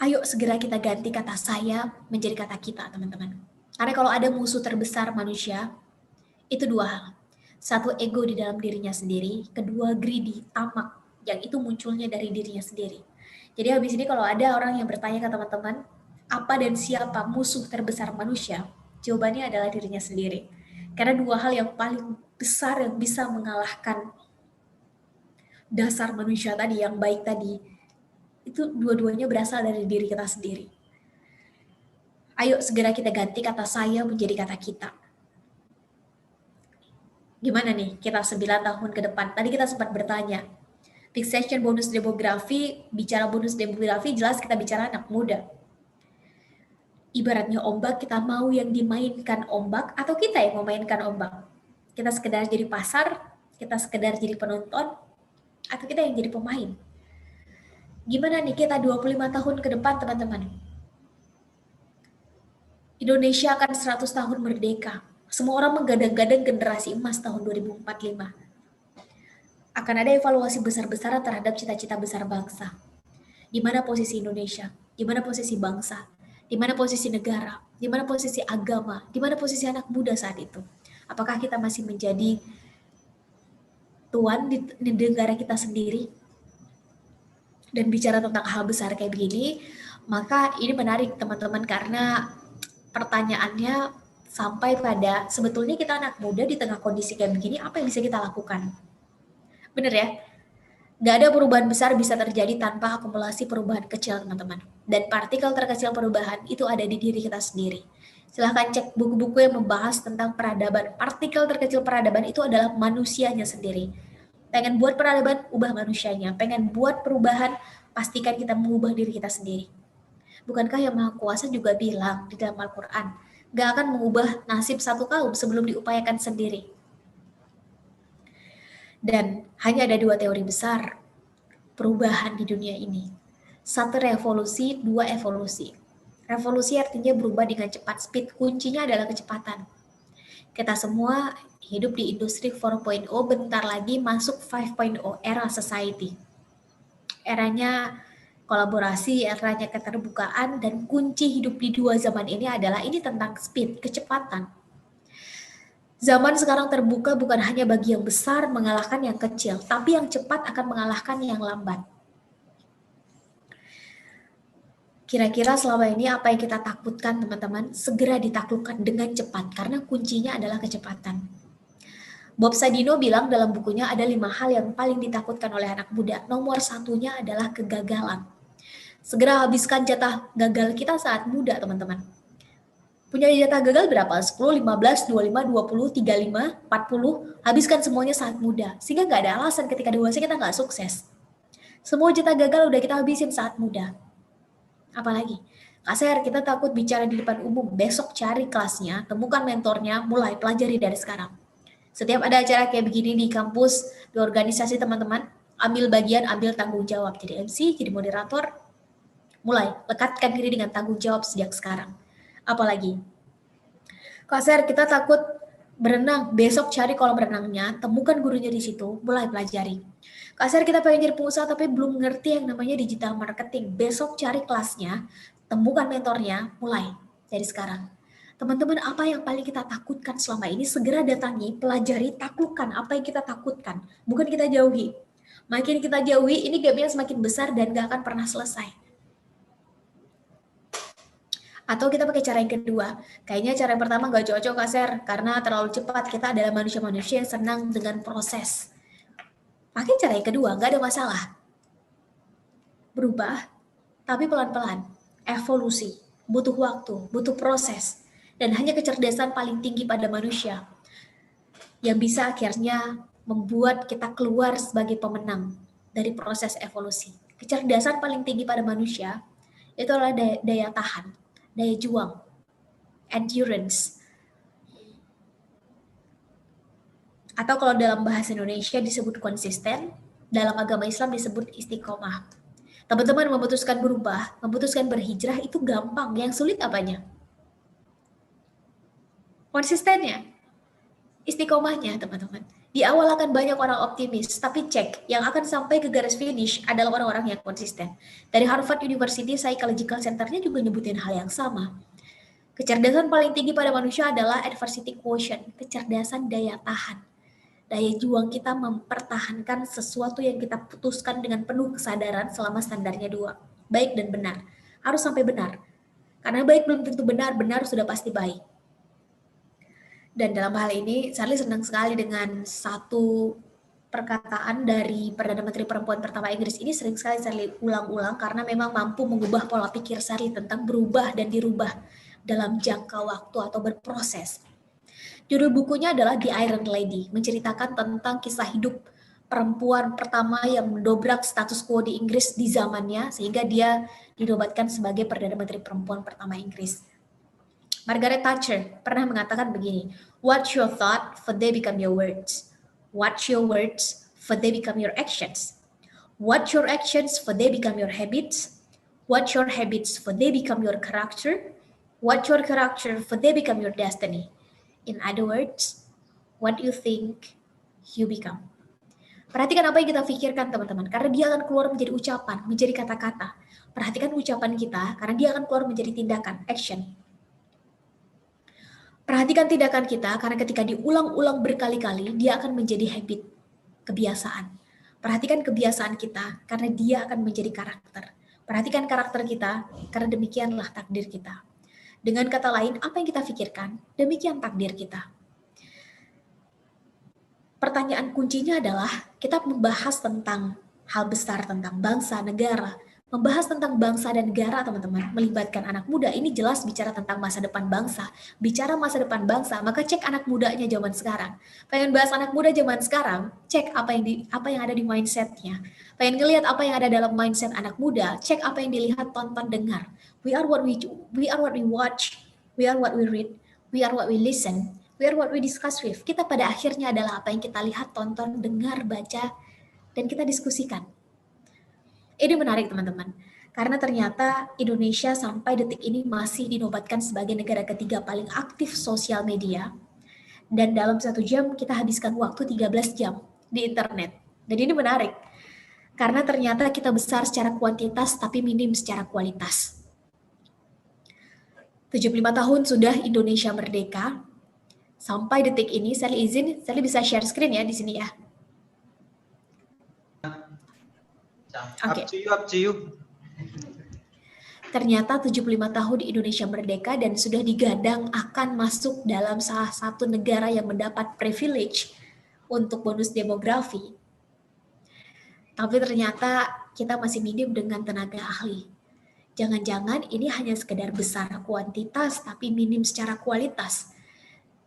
Ayo segera kita ganti kata saya menjadi kata kita, teman-teman. Karena kalau ada musuh terbesar manusia, itu dua hal. Satu, ego di dalam dirinya sendiri. Kedua, greedy, tamak. Yang itu munculnya dari dirinya sendiri. Jadi habis ini kalau ada orang yang bertanya ke teman-teman, apa dan siapa musuh terbesar manusia? Jawabannya adalah dirinya sendiri. Karena dua hal yang paling besar yang bisa mengalahkan dasar manusia tadi, yang baik tadi, itu dua-duanya berasal dari diri kita sendiri. Ayo segera kita ganti kata saya menjadi kata kita. Gimana nih kita 9 tahun ke depan? Tadi kita sempat bertanya, fixation bonus demografi, bicara bonus demografi jelas kita bicara anak muda. Ibaratnya ombak, kita mau yang dimainkan ombak atau kita yang memainkan ombak? Kita sekedar jadi pasar, kita sekedar jadi penonton, atau kita yang jadi pemain? Gimana nih kita 25 tahun ke depan, teman-teman? Indonesia akan 100 tahun merdeka. Semua orang menggadang-gadang generasi emas tahun 2045. Akan ada evaluasi besar-besaran terhadap cita-cita besar bangsa. Di mana posisi Indonesia? Di mana posisi bangsa? Di mana posisi negara? Di mana posisi agama? Di mana posisi anak muda saat itu? Apakah kita masih menjadi tuan di negara kita sendiri? Dan bicara tentang hal besar kayak begini, maka ini menarik teman-teman karena pertanyaannya sampai pada sebetulnya kita anak muda di tengah kondisi kayak begini, apa yang bisa kita lakukan? Bener ya? Gak ada perubahan besar bisa terjadi tanpa akumulasi perubahan kecil, teman-teman. Dan partikel terkecil perubahan itu ada di diri kita sendiri. Silahkan cek buku-buku yang membahas tentang peradaban. Partikel terkecil peradaban itu adalah manusianya sendiri. Pengen buat peradaban, ubah manusianya. Pengen buat perubahan, pastikan kita mengubah diri kita sendiri. Bukankah Yang Maha Kuasa juga bilang di dalam Al-Quran, gak akan mengubah nasib satu kaum sebelum diupayakan sendiri. Dan hanya ada dua teori besar perubahan di dunia ini. Satu revolusi, dua evolusi. Revolusi artinya berubah dengan cepat, speed kuncinya adalah kecepatan. Kita semua hidup di industri 4.0, bentar lagi masuk 5.0, era society. Eranya kolaborasi, eranya keterbukaan, dan kunci hidup di dua zaman ini adalah ini tentang speed, kecepatan. Zaman sekarang terbuka bukan hanya bagi yang besar mengalahkan yang kecil, tapi yang cepat akan mengalahkan yang lambat. Kira-kira selama ini apa yang kita takutkan, teman-teman, segera ditaklukkan dengan cepat, karena kuncinya adalah kecepatan. Bob Sadino bilang dalam bukunya ada 5 hal yang paling ditakutkan oleh anak muda. Nomor satunya adalah kegagalan. Segera habiskan jatah gagal kita saat muda, teman-teman. Punya jatah gagal berapa? 10, 15, 25, 20, 35, 40. Habiskan semuanya saat muda. Sehingga nggak ada alasan ketika dewasa kita nggak sukses. Semua jatah gagal udah kita habisin saat muda. Apalagi, Kak Ser, kita takut bicara di depan umum. Besok cari kelasnya, temukan mentornya, mulai pelajari dari sekarang. Setiap ada acara kayak begini di kampus, di organisasi teman-teman, ambil bagian, ambil tanggung jawab. Jadi MC, jadi moderator, mulai lekatkan diri dengan tanggung jawab sejak sekarang. Apalagi, Kak Ser, kita takut berenang, besok cari kolam renangnya, temukan gurunya di situ, mulai pelajari. Kak Ser, kita pengen jadi pengusaha tapi belum ngerti yang namanya digital marketing, besok cari kelasnya, temukan mentornya, mulai dari sekarang. Teman-teman, apa yang paling kita takutkan selama ini, segera datangi, pelajari, taklukkan apa yang kita takutkan, bukan kita jauhi. Makin kita jauhi, ini gapnya semakin besar dan gak akan pernah selesai. Atau kita pakai cara yang kedua. Kayaknya cara yang pertama gak cocok, Kak Ser, karena terlalu cepat. Kita adalah manusia-manusia yang senang dengan proses. Pakai cara yang kedua, gak ada masalah. Berubah, tapi pelan-pelan. Evolusi, butuh waktu, butuh proses. Dan hanya kecerdasan paling tinggi pada manusia yang bisa akhirnya membuat kita keluar sebagai pemenang dari proses evolusi. Kecerdasan paling tinggi pada manusia itu adalah daya tahan, daya juang, endurance. Atau kalau dalam bahasa Indonesia disebut konsisten, dalam agama Islam disebut istiqomah. Teman-teman memutuskan berubah, memutuskan berhijrah itu gampang, yang sulit apanya? Konsistennya, istiqomahnya teman-teman. Di awal akan banyak orang optimis, tapi cek, yang akan sampai ke garis finish adalah orang-orang yang konsisten. Dari Harvard University Psychological Center-nya juga nyebutin hal yang sama. Kecerdasan paling tinggi pada manusia adalah adversity quotient, kecerdasan daya tahan. Daya juang kita mempertahankan sesuatu yang kita putuskan dengan penuh kesadaran selama standarnya 2. Baik dan benar. Harus sampai benar. Karena baik belum tentu benar, benar sudah pasti baik. Dan dalam hal ini, Charlie senang sekali dengan satu perkataan dari Perdana Menteri Perempuan pertama Inggris ini sering sekali Charlie ulang-ulang karena memang mampu mengubah pola pikir Charlie tentang berubah dan dirubah dalam jangka waktu atau berproses. Judul bukunya adalah The Iron Lady, menceritakan tentang kisah hidup perempuan pertama yang mendobrak status quo di Inggris di zamannya sehingga dia dinobatkan sebagai Perdana Menteri Perempuan pertama Inggris. Margaret Thatcher pernah mengatakan begini, "Watch your thought, for they become your words. Watch your words, for they become your actions. Watch your actions, for they become your habits. Watch your habits, for they become your character. Watch your character, for they become your destiny. In other words, what you think, you become." Perhatikan apa yang kita pikirkan teman-teman, karena dia akan keluar menjadi ucapan, menjadi kata-kata. Perhatikan ucapan kita, karena dia akan keluar menjadi tindakan, action. Perhatikan tindakan kita, karena ketika diulang-ulang berkali-kali, dia akan menjadi habit, kebiasaan. Perhatikan kebiasaan kita, karena dia akan menjadi karakter. Perhatikan karakter kita, karena demikianlah takdir kita. Dengan kata lain, apa yang kita pikirkan, demikian takdir kita. Pertanyaan kuncinya adalah, kita membahas tentang hal besar, tentang bangsa, negara, membahas tentang bangsa dan negara, teman-teman, melibatkan anak muda, ini jelas bicara tentang masa depan bangsa. Bicara masa depan bangsa, maka cek anak mudanya zaman sekarang. Pengen bahas anak muda zaman sekarang, cek apa yang ada di mindsetnya. Pengen ngelihat apa yang ada dalam mindset anak muda, cek apa yang dilihat, tonton, dengar. We are what we watch, we are what we read, we are what we listen, we are what we discuss with. Kita pada akhirnya adalah apa yang kita lihat, tonton, dengar, baca, dan kita diskusikan. Ini menarik teman-teman, karena ternyata Indonesia sampai detik ini masih dinobatkan sebagai negara ketiga paling aktif sosial media. Dan dalam 1 jam kita habiskan waktu 13 jam di internet. Dan ini menarik, karena ternyata kita besar secara kuantitas tapi minim secara kualitas. 75 tahun sudah Indonesia merdeka. Sampai detik ini, saya bisa share screen ya di sini ya. Up to you. Ternyata 75 tahun Indonesia merdeka dan sudah digadang akan masuk dalam salah satu negara yang mendapat privilege untuk bonus demografi. Tapi ternyata kita masih minim dengan tenaga ahli. Jangan-jangan ini hanya sekedar besar kuantitas tapi minim secara kualitas.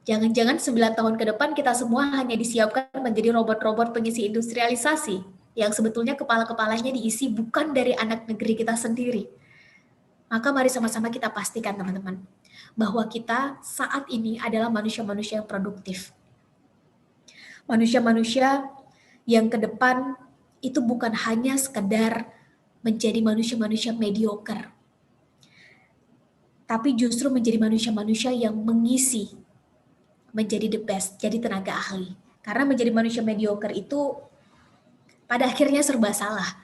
Jangan-jangan 9 tahun ke depan kita semua hanya disiapkan menjadi robot-robot pengisi industrialisasi yang sebetulnya kepala-kepalanya diisi bukan dari anak negeri kita sendiri. Maka mari sama-sama kita pastikan teman-teman, bahwa kita saat ini adalah manusia-manusia yang produktif. Manusia-manusia yang ke depan itu bukan hanya sekedar menjadi manusia-manusia mediocre, tapi justru menjadi manusia-manusia yang mengisi, menjadi the best, jadi tenaga ahli. Karena menjadi manusia mediocre itu pada akhirnya serba salah.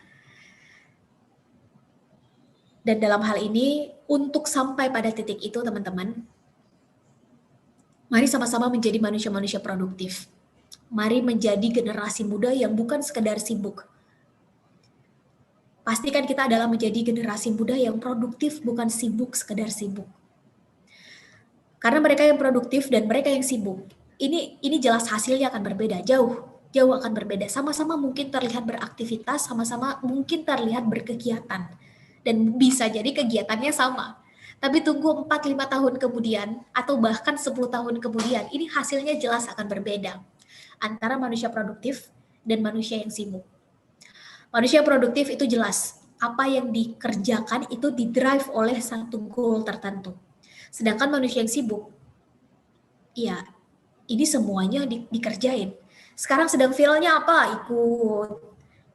Dan dalam hal ini, untuk sampai pada titik itu teman-teman, mari sama-sama menjadi manusia-manusia produktif. Mari menjadi generasi muda yang bukan sekedar sibuk. Pastikan kita adalah menjadi generasi muda yang produktif, bukan sibuk sekedar sibuk. Karena mereka yang produktif dan mereka yang sibuk, ini jelas hasilnya akan berbeda, jauh akan berbeda. Sama-sama mungkin terlihat beraktivitas, sama-sama mungkin terlihat berkegiatan. Dan bisa jadi kegiatannya sama. Tapi tunggu 4-5 tahun kemudian, atau bahkan 10 tahun kemudian, ini hasilnya jelas akan berbeda. Antara manusia produktif dan manusia yang sibuk. Manusia produktif itu jelas, apa yang dikerjakan itu didrive oleh satu goal tertentu. Sedangkan manusia yang sibuk, ya ini semuanya dikerjain. Sekarang sedang viralnya apa? Ikut.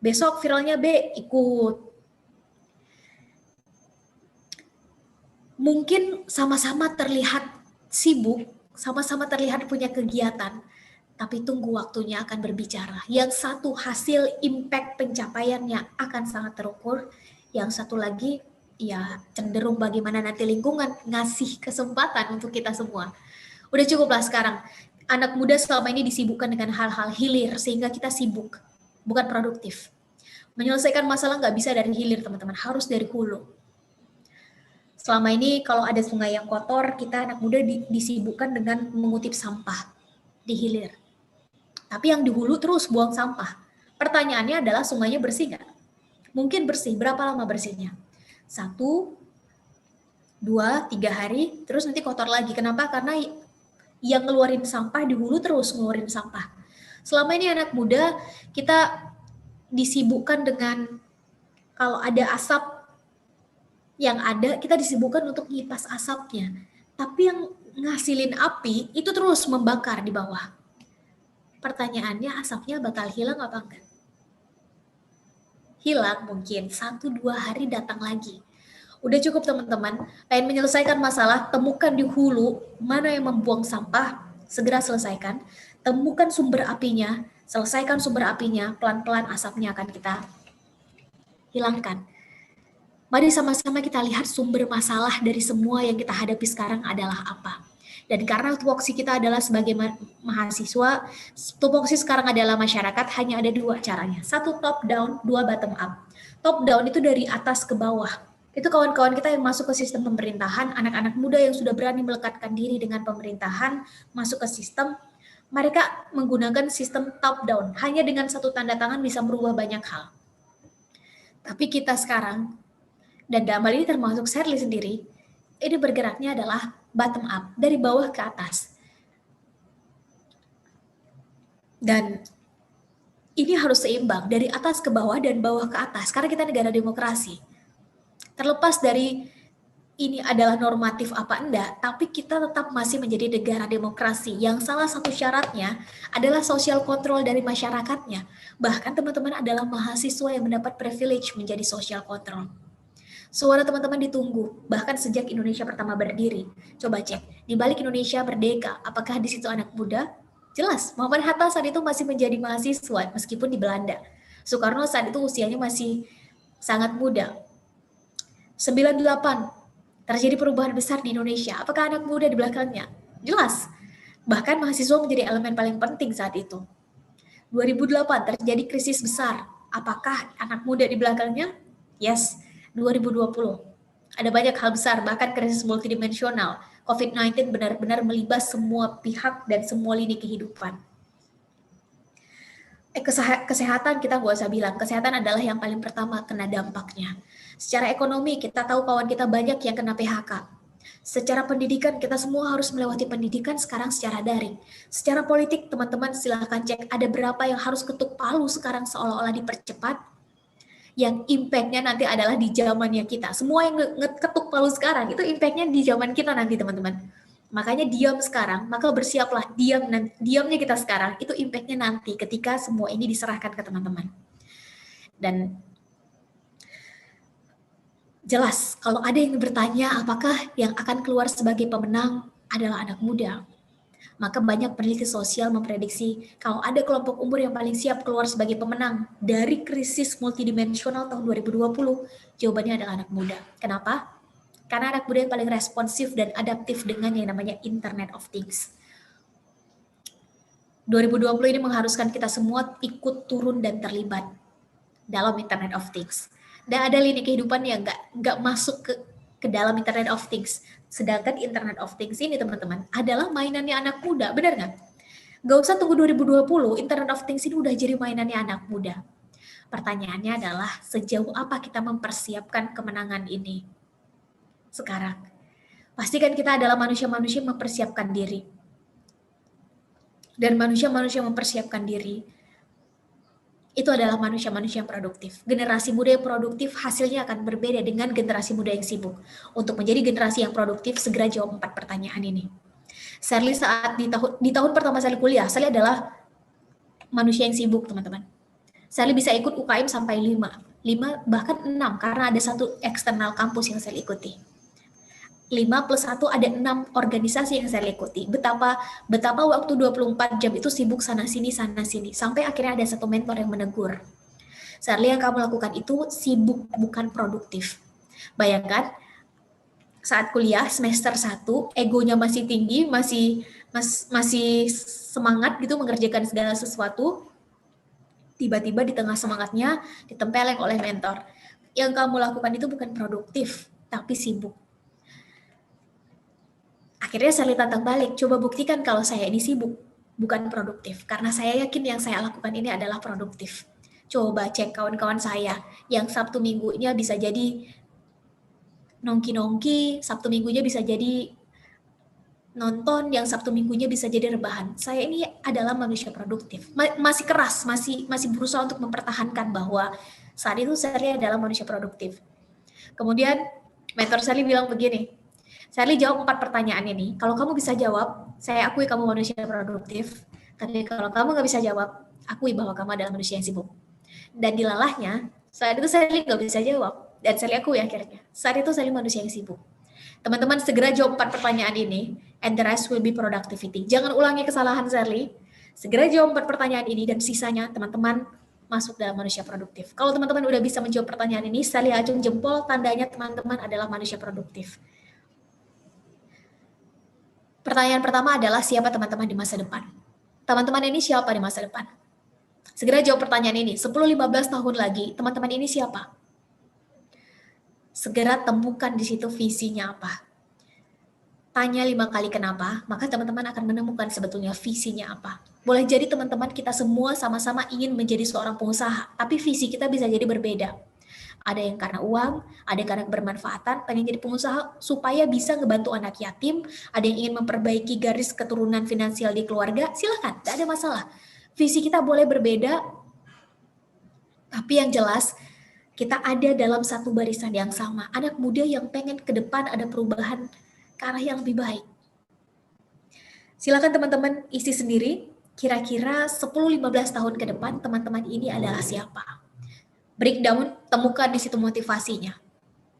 Besok viralnya B, ikut. Mungkin sama-sama terlihat sibuk, sama-sama terlihat punya kegiatan, tapi tunggu waktunya akan berbicara. Yang satu hasil impact pencapaiannya akan sangat terukur, yang satu lagi ya cenderung bagaimana nanti lingkungan ngasih kesempatan untuk kita semua. Udah cukuplah sekarang. Anak muda selama ini disibukkan dengan hal-hal hilir sehingga kita sibuk, bukan produktif. Menyelesaikan masalah nggak bisa dari hilir teman-teman, harus dari hulu. Selama ini kalau ada sungai yang kotor, kita anak muda disibukkan dengan mengutip sampah di hilir. Tapi yang di hulu terus buang sampah. Pertanyaannya adalah sungainya bersih nggak? Mungkin bersih, berapa lama bersihnya? 1, 2, 3 hari, terus nanti kotor lagi. Kenapa? Karena yang ngeluarin sampah di hulu terus ngeluarin sampah. Selama ini anak muda kita disibukkan dengan kalau ada asap yang ada, kita disibukkan untuk ngipas asapnya. Tapi yang ngasilin api itu terus membakar di bawah. Pertanyaannya asapnya bakal hilang apa enggak? Hilang mungkin, 1-2 hari datang lagi. Udah cukup teman-teman, pengen menyelesaikan masalah, temukan di hulu mana yang membuang sampah, segera selesaikan. Temukan sumber apinya, selesaikan sumber apinya, pelan-pelan asapnya akan kita hilangkan. Mari sama-sama kita lihat sumber masalah dari semua yang kita hadapi sekarang adalah apa. Dan karena tupoksi kita adalah sebagai mahasiswa, tupoksi sekarang adalah masyarakat, hanya ada 2 caranya. 1 top down, 2 bottom up. Top down itu dari atas ke bawah. Itu kawan-kawan kita yang masuk ke sistem pemerintahan, anak-anak muda yang sudah berani melekatkan diri dengan pemerintahan, masuk ke sistem, mereka menggunakan sistem top down. Hanya dengan 1 tanda tangan bisa merubah banyak hal. Tapi kita sekarang, dan dalam hal ini termasuk Sherly sendiri, ini bergeraknya adalah bottom up, dari bawah ke atas. Dan ini harus seimbang, dari atas ke bawah dan bawah ke atas, karena kita negara demokrasi. Terlepas dari ini adalah normatif apa enggak, tapi kita tetap masih menjadi negara demokrasi, yang salah satu syaratnya adalah social control dari masyarakatnya. Bahkan teman-teman adalah mahasiswa yang mendapat privilege menjadi social control. Suara teman-teman ditunggu, bahkan sejak Indonesia pertama berdiri. Coba cek, di balik Indonesia merdeka, apakah di situ anak muda? Jelas, Muhammad Hatta saat itu masih menjadi mahasiswa, meskipun di Belanda. Soekarno saat itu usianya masih sangat muda. 98, terjadi perubahan besar di Indonesia. Apakah anak muda di belakangnya? Jelas, bahkan mahasiswa menjadi elemen paling penting saat itu. 2008, terjadi krisis besar. Apakah anak muda di belakangnya? Yes. 2020, ada banyak hal besar, bahkan krisis multidimensional. COVID-19 benar-benar melibas semua pihak dan semua lini kehidupan. Kesehatan kita nggak usah bilang, kesehatan adalah yang paling pertama kena dampaknya. Secara ekonomi kita tahu kawan kita banyak yang kena PHK. Secara pendidikan kita semua harus melewati pendidikan sekarang secara daring. Secara politik teman-teman silahkan cek ada berapa yang harus ketuk palu sekarang seolah-olah dipercepat. Yang impact-nya nanti adalah di zamannya kita. Semua yang ngeketuk palu sekarang, itu impact-nya di zaman kita nanti, teman-teman. Makanya diam sekarang, maka bersiaplah diamnya kita sekarang, itu impact-nya nanti ketika semua ini diserahkan ke teman-teman. Dan jelas, kalau ada yang bertanya apakah yang akan keluar sebagai pemenang adalah anak muda, maka banyak peneliti sosial memprediksi kalau ada kelompok umur yang paling siap keluar sebagai pemenang dari krisis multidimensional tahun 2020, jawabannya adalah anak muda. Kenapa? Karena anak muda yang paling responsif dan adaptif dengan yang namanya Internet of Things. 2020 ini mengharuskan kita semua ikut turun dan terlibat dalam Internet of Things. Dan ada lini kehidupan yang nggak masuk ke dalam Internet of Things. Sedangkan Internet of Things ini teman-teman adalah mainannya anak muda, benar nggak? Nggak usah tunggu 2020, Internet of Things ini udah jadi mainannya anak muda. Pertanyaannya adalah sejauh apa kita mempersiapkan kemenangan ini sekarang? Pastikan kita adalah manusia-manusia yang mempersiapkan diri. Dan manusia-manusia yang mempersiapkan diri itu adalah manusia-manusia yang produktif. Generasi muda yang produktif hasilnya akan berbeda dengan generasi muda yang sibuk. Untuk menjadi generasi yang produktif, segera jawab 4 pertanyaan ini. Sherly saat di tahun pertama saya kuliah, saya adalah manusia yang sibuk, teman-teman. Sally bisa ikut UKM sampai 5 bahkan 6 karena ada satu eksternal kampus yang saya ikuti. 5 plus 1 ada 6 organisasi yang saya ikuti. Betapa waktu 24 jam itu sibuk sana sini sampai akhirnya ada satu mentor yang menegur. Sally, yang kamu lakukan itu sibuk, bukan produktif. Bayangkan saat kuliah semester 1, egonya masih tinggi, masih semangat gitu mengerjakan segala sesuatu. Tiba-tiba di tengah semangatnya ditempeleng oleh mentor. Yang kamu lakukan itu bukan produktif, tapi sibuk. Akhirnya saya tantang balik, coba buktikan kalau saya ini sibuk, bukan produktif. Karena saya yakin yang saya lakukan ini adalah produktif. Coba cek kawan-kawan saya, yang Sabtu Minggunya bisa jadi nongki-nongki, Sabtu Minggunya bisa jadi nonton, yang Sabtu Minggunya bisa jadi rebahan. Saya ini adalah manusia produktif. Masih keras, masih berusaha untuk mempertahankan bahwa saat itu saya adalah manusia produktif. Kemudian mentor Sally bilang begini, Sally jawab 4 pertanyaan ini. Kalau kamu bisa jawab, saya akui kamu manusia produktif. Tapi kalau kamu nggak bisa jawab, akui bahwa kamu adalah manusia yang sibuk. Dan dilalahnya, saat itu Sally nggak bisa jawab. Dan Sally akui akhirnya, saat itu Sally manusia yang sibuk. Teman-teman segera jawab 4 pertanyaan ini, and the rest will be productivity. Jangan ulangi kesalahan Sally. Segera jawab 4 pertanyaan ini, dan sisanya teman-teman masuk dalam manusia produktif. Kalau teman-teman udah bisa menjawab pertanyaan ini, Sally acung jempol, tandanya teman-teman adalah manusia produktif. Pertanyaan pertama adalah siapa teman-teman di masa depan? Teman-teman ini siapa di masa depan? Segera jawab pertanyaan ini. 10-15 tahun lagi, teman-teman ini siapa? Segera temukan di situ visinya apa. Tanya 5 kali kenapa, maka teman-teman akan menemukan sebetulnya visinya apa. Boleh jadi teman-teman kita semua sama-sama ingin menjadi seorang pengusaha, tapi visi kita bisa jadi berbeda. Ada yang karena uang, ada yang karena bermanfaatan, pengen jadi pengusaha supaya bisa ngebantu anak yatim, ada yang ingin memperbaiki garis keturunan finansial di keluarga, silakan, tidak ada masalah. Visi kita boleh berbeda, tapi yang jelas kita ada dalam satu barisan yang sama. Anak muda yang pengen ke depan ada perubahan ke arah yang lebih baik. Silakan teman-teman isi sendiri, kira-kira 10-15 tahun ke depan teman-teman ini adalah siapa? Breakdown, temukan di situ motivasinya.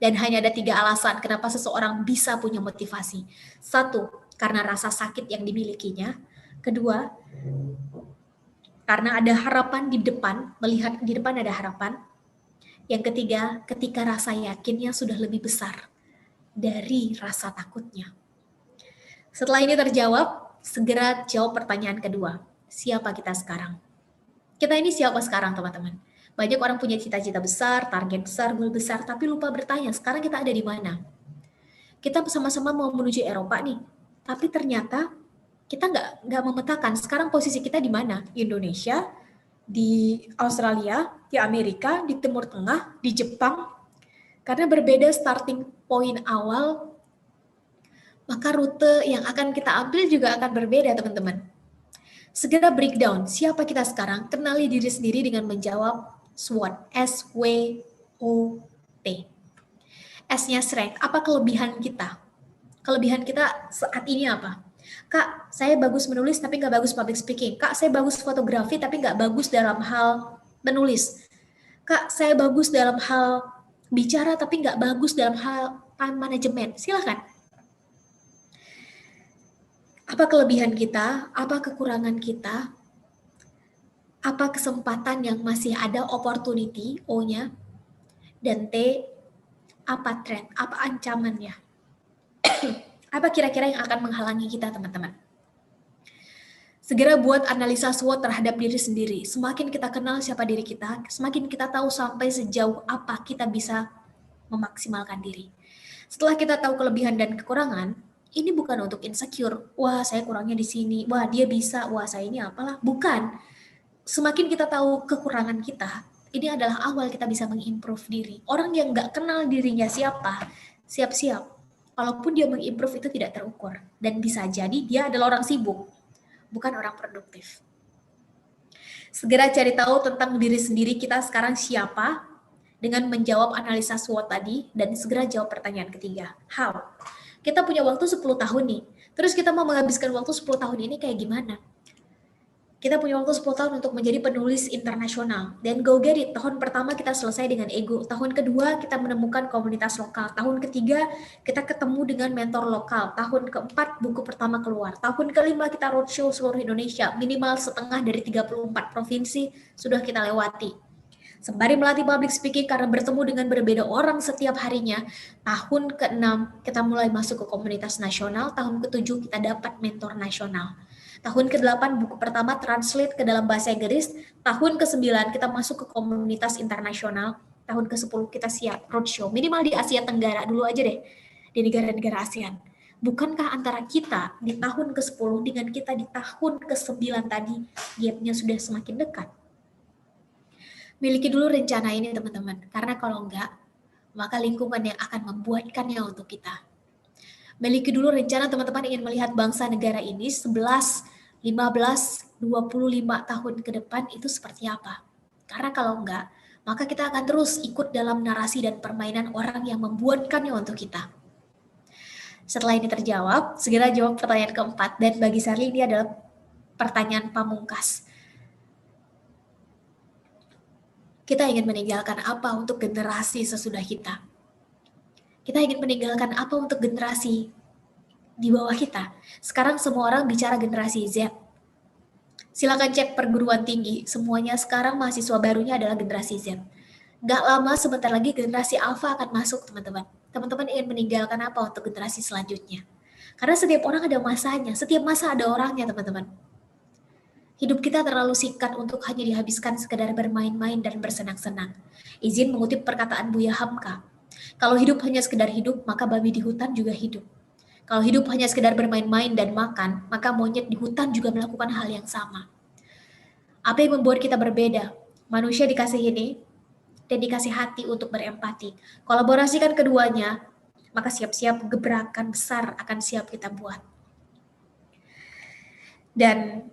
Dan hanya ada 3 alasan kenapa seseorang bisa punya motivasi. 1, karena rasa sakit yang dimilikinya. Kedua, karena ada harapan di depan, melihat di depan ada harapan. Yang ketiga, ketika rasa yakinnya sudah lebih besar dari rasa takutnya. Setelah ini terjawab, segera jawab pertanyaan kedua. Siapa kita sekarang? Kita ini siapa sekarang, teman-teman? Banyak orang punya cita-cita besar, target besar, goal besar, tapi lupa bertanya, sekarang kita ada di mana? Kita sama-sama mau menuju Eropa nih, tapi ternyata kita nggak memetakan sekarang posisi kita di mana? Di Indonesia, di Australia, di Amerika, di Timur Tengah, di Jepang. Karena berbeda starting point awal, maka rute yang akan kita ambil juga akan berbeda, teman-teman. Segera breakdown, siapa kita sekarang? Kenali diri sendiri dengan menjawab SWOT, S-W-O-T. S-nya strength, apa kelebihan kita? Kelebihan kita saat ini apa? Kak, saya bagus menulis tapi nggak bagus public speaking. Kak, saya bagus fotografi tapi nggak bagus dalam hal menulis. Kak, saya bagus dalam hal bicara tapi nggak bagus dalam hal time management. Silakan. Apa kelebihan kita? Apa kekurangan kita? Apa kesempatan yang masih ada, opportunity, O-nya, dan T, apa threat, apa ancamannya. Apa kira-kira yang akan menghalangi kita, teman-teman. Segera buat analisa SWOT terhadap diri sendiri. Semakin kita kenal siapa diri kita, semakin kita tahu sampai sejauh apa kita bisa memaksimalkan diri. Setelah kita tahu kelebihan dan kekurangan, ini bukan untuk insecure. Wah, saya kurangnya di sini. Wah, dia bisa. Wah, saya ini apalah. Bukan. Semakin kita tahu kekurangan kita, ini adalah awal kita bisa mengimprove diri. Orang yang nggak kenal dirinya siapa, siap-siap. Walaupun dia mengimprove itu tidak terukur. Dan bisa jadi dia adalah orang sibuk, bukan orang produktif. Segera cari tahu tentang diri sendiri kita sekarang siapa, dengan menjawab analisa SWOT tadi, dan segera jawab pertanyaan ketiga. How? Kita punya waktu 10 tahun nih, terus kita mau menghabiskan waktu 10 tahun ini kayak gimana? Kita punya waktu 10 tahun untuk menjadi penulis internasional. Dan go get it. Tahun pertama kita selesai dengan ego. Tahun kedua kita menemukan komunitas lokal. Tahun ketiga kita ketemu dengan mentor lokal. Tahun keempat buku pertama keluar. Tahun kelima kita roadshow seluruh Indonesia. Minimal setengah dari 34 provinsi sudah kita lewati. Sembari melatih public speaking karena bertemu dengan berbeda orang setiap harinya, tahun ke-6 kita mulai masuk ke komunitas nasional, tahun ke-7 kita dapat mentor nasional. Tahun ke-8 buku pertama translate ke dalam bahasa Inggris, tahun ke-9 kita masuk ke komunitas internasional, tahun ke-10 kita siap roadshow, minimal di Asia Tenggara dulu aja deh, di negara-negara ASEAN. Bukankah antara kita di tahun ke-10 dengan kita di tahun ke-9 tadi, gapnya sudah semakin dekat? Miliki dulu rencana ini teman-teman, karena kalau enggak, maka lingkungan yang akan membuatkannya untuk kita. Miliki dulu rencana teman-teman ingin melihat bangsa negara ini 11, 15, 25 tahun ke depan itu seperti apa. Karena kalau enggak, maka kita akan terus ikut dalam narasi dan permainan orang yang membuatkannya untuk kita. Setelah ini terjawab, segera jawab pertanyaan keempat. Dan bagi Sherly ini adalah pertanyaan pamungkas. Kita ingin meninggalkan apa untuk generasi sesudah kita? Kita ingin meninggalkan apa untuk generasi di bawah kita? Sekarang semua orang bicara generasi Z. Silakan cek perguruan tinggi, semuanya sekarang mahasiswa barunya adalah generasi Z. Gak lama sebentar lagi generasi Alpha akan masuk teman-teman. Teman-teman ingin meninggalkan apa untuk generasi selanjutnya? Karena setiap orang ada masanya, setiap masa ada orangnya teman-teman. Hidup kita terlalu singkat untuk hanya dihabiskan sekadar bermain-main dan bersenang-senang. Izin mengutip perkataan Buya Hamka. Kalau hidup hanya sekedar hidup, maka babi di hutan juga hidup. Kalau hidup hanya sekedar bermain-main dan makan, maka monyet di hutan juga melakukan hal yang sama. Apa yang membuat kita berbeda? Manusia dikasih ini dan dikasih hati untuk berempati. Kolaborasikan keduanya, maka siap-siap gebrakan besar akan siap kita buat. Dan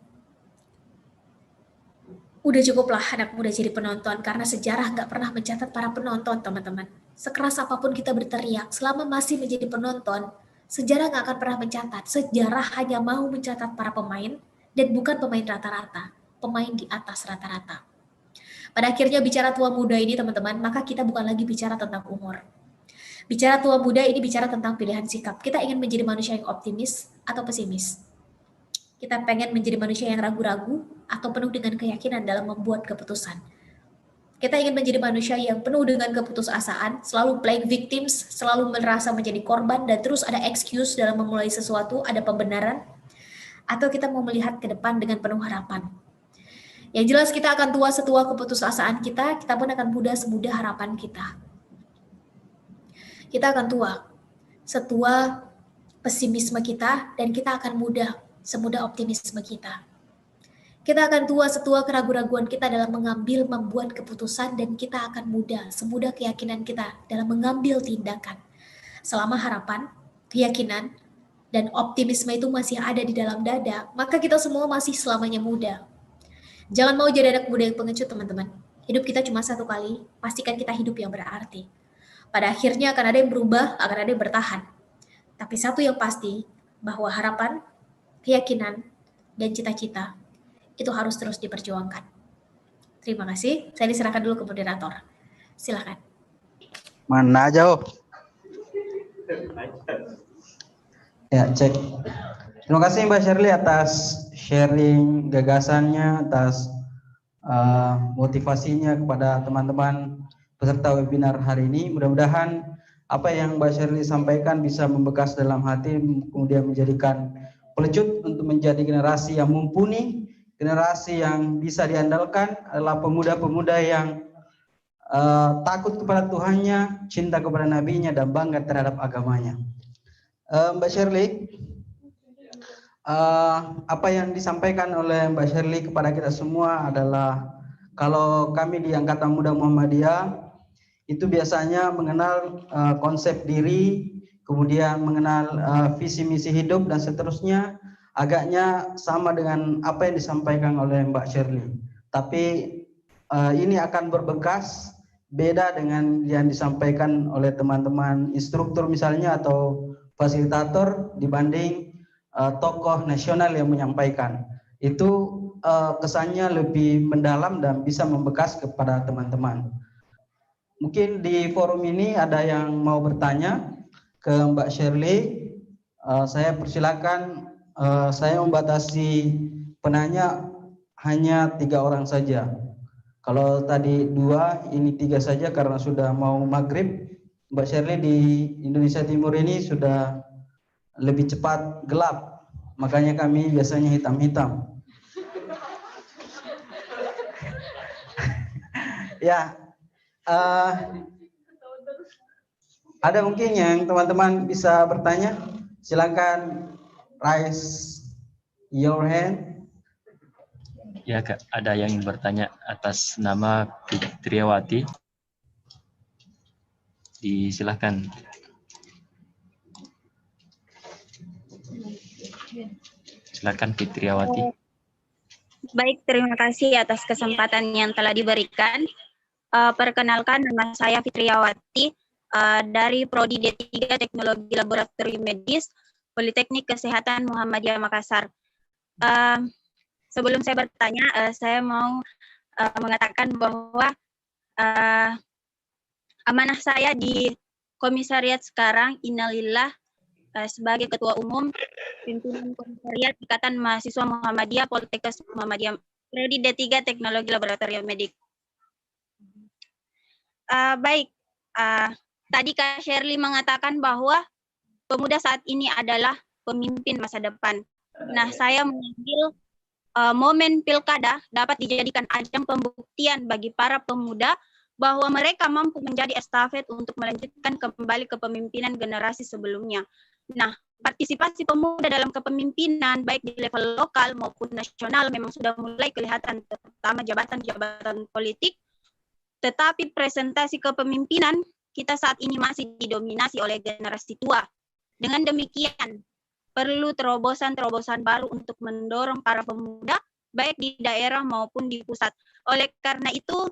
udah cukuplah anak muda jadi penonton, karena sejarah nggak pernah mencatat para penonton, teman-teman. Sekeras apapun kita berteriak, selama masih menjadi penonton, sejarah nggak akan pernah mencatat. Sejarah hanya mau mencatat para pemain, dan bukan pemain rata-rata, pemain di atas rata-rata. Pada akhirnya bicara tua muda ini, teman-teman, maka kita bukan lagi bicara tentang umur. Bicara tua muda ini bicara tentang pilihan sikap. Kita ingin menjadi manusia yang optimis atau pesimis. Kita pengen menjadi manusia yang ragu-ragu atau penuh dengan keyakinan dalam membuat keputusan. Kita ingin menjadi manusia yang penuh dengan keputusasaan, selalu playing victims, selalu merasa menjadi korban, dan terus ada excuse dalam memulai sesuatu, ada pembenaran, atau kita mau melihat ke depan dengan penuh harapan. Yang jelas kita akan tua setua keputusasaan kita pun akan muda semudah harapan kita. Kita akan tua setua pesimisme kita, dan kita akan muda semudah optimisme kita. Kita akan tua setua keraguan-raguan kita dalam mengambil, membuat keputusan, dan kita akan muda semudah keyakinan kita dalam mengambil tindakan. Selama harapan, keyakinan, dan optimisme itu masih ada di dalam dada, maka kita semua masih selamanya muda. Jangan mau jadi anak muda yang pengecut, teman-teman. Hidup kita cuma satu kali, pastikan kita hidup yang berarti. Pada akhirnya akan ada yang berubah, akan ada yang bertahan. Tapi satu yang pasti, bahwa harapan, keyakinan, dan cita-cita itu harus terus diperjuangkan. Terima kasih. Saya diserahkan dulu ke moderator. Silakan. Mana jauh? Ya, cek. Terima kasih Mbak Sherly atas sharing gagasannya, atas motivasinya kepada teman-teman peserta webinar hari ini. Mudah-mudahan apa yang Mbak Sherly sampaikan bisa membekas dalam hati, kemudian menjadikan pelecut untuk menjadi generasi yang mumpuni, generasi yang bisa diandalkan adalah pemuda-pemuda yang takut kepada Tuhannya, cinta kepada Nabi-Nya, dan bangga terhadap agamanya. Mbak Sherly, apa yang disampaikan oleh Mbak Sherly kepada kita semua adalah kalau kami di Angkatan Muda Muhammadiyah itu biasanya mengenal konsep diri, kemudian mengenal visi misi hidup dan seterusnya, agaknya sama dengan apa yang disampaikan oleh Mbak Sherly. Tapi ini akan berbekas beda dengan yang disampaikan oleh teman-teman instruktur misalnya atau fasilitator dibanding tokoh nasional yang menyampaikan. itu kesannya lebih mendalam dan bisa membekas kepada teman-teman. Mungkin di forum ini ada yang mau bertanya ke Mbak Shirley. Saya persilakan, saya membatasi penanya hanya 3 orang saja. Kalau tadi 2, ini 3 saja karena sudah mau maghrib. Mbak Shirley di Indonesia Timur ini sudah lebih cepat gelap, makanya kami biasanya hitam-hitam. Ya, ada mungkin yang teman-teman bisa bertanya? Silakan raise your hand. Ya Kak, ada yang ingin bertanya atas nama Fitriawati. Disilahkan. Silakan Fitriawati. Baik, terima kasih atas kesempatan yang telah diberikan. Perkenalkan, nama saya Fitriawati dari Prodi D3 Teknologi Laboratorium Medis Politeknik Kesehatan Muhammadiyah Makassar. Sebelum saya bertanya, saya mau mengatakan bahwa amanah saya di komisariat sekarang, innalillah, sebagai Ketua Umum Pimpinan Komisariat Ikatan Mahasiswa Muhammadiyah Politekes Muhammadiyah Prodi D3 Teknologi Laboratorium Medik. Baik, tadi Kak Shirley mengatakan bahwa pemuda saat ini adalah pemimpin masa depan. Nah, saya mengambil momen pilkada dapat dijadikan ajang pembuktian bagi para pemuda bahwa mereka mampu menjadi estafet untuk melanjutkan kembali kepemimpinan generasi sebelumnya. Nah, partisipasi pemuda dalam kepemimpinan baik di level lokal maupun nasional memang sudah mulai kelihatan, terutama jabatan-jabatan politik. Tetapi presentasi kepemimpinan kita saat ini masih didominasi oleh generasi tua. Dengan demikian, perlu terobosan-terobosan baru untuk mendorong para pemuda, baik di daerah maupun di pusat. Oleh karena itu,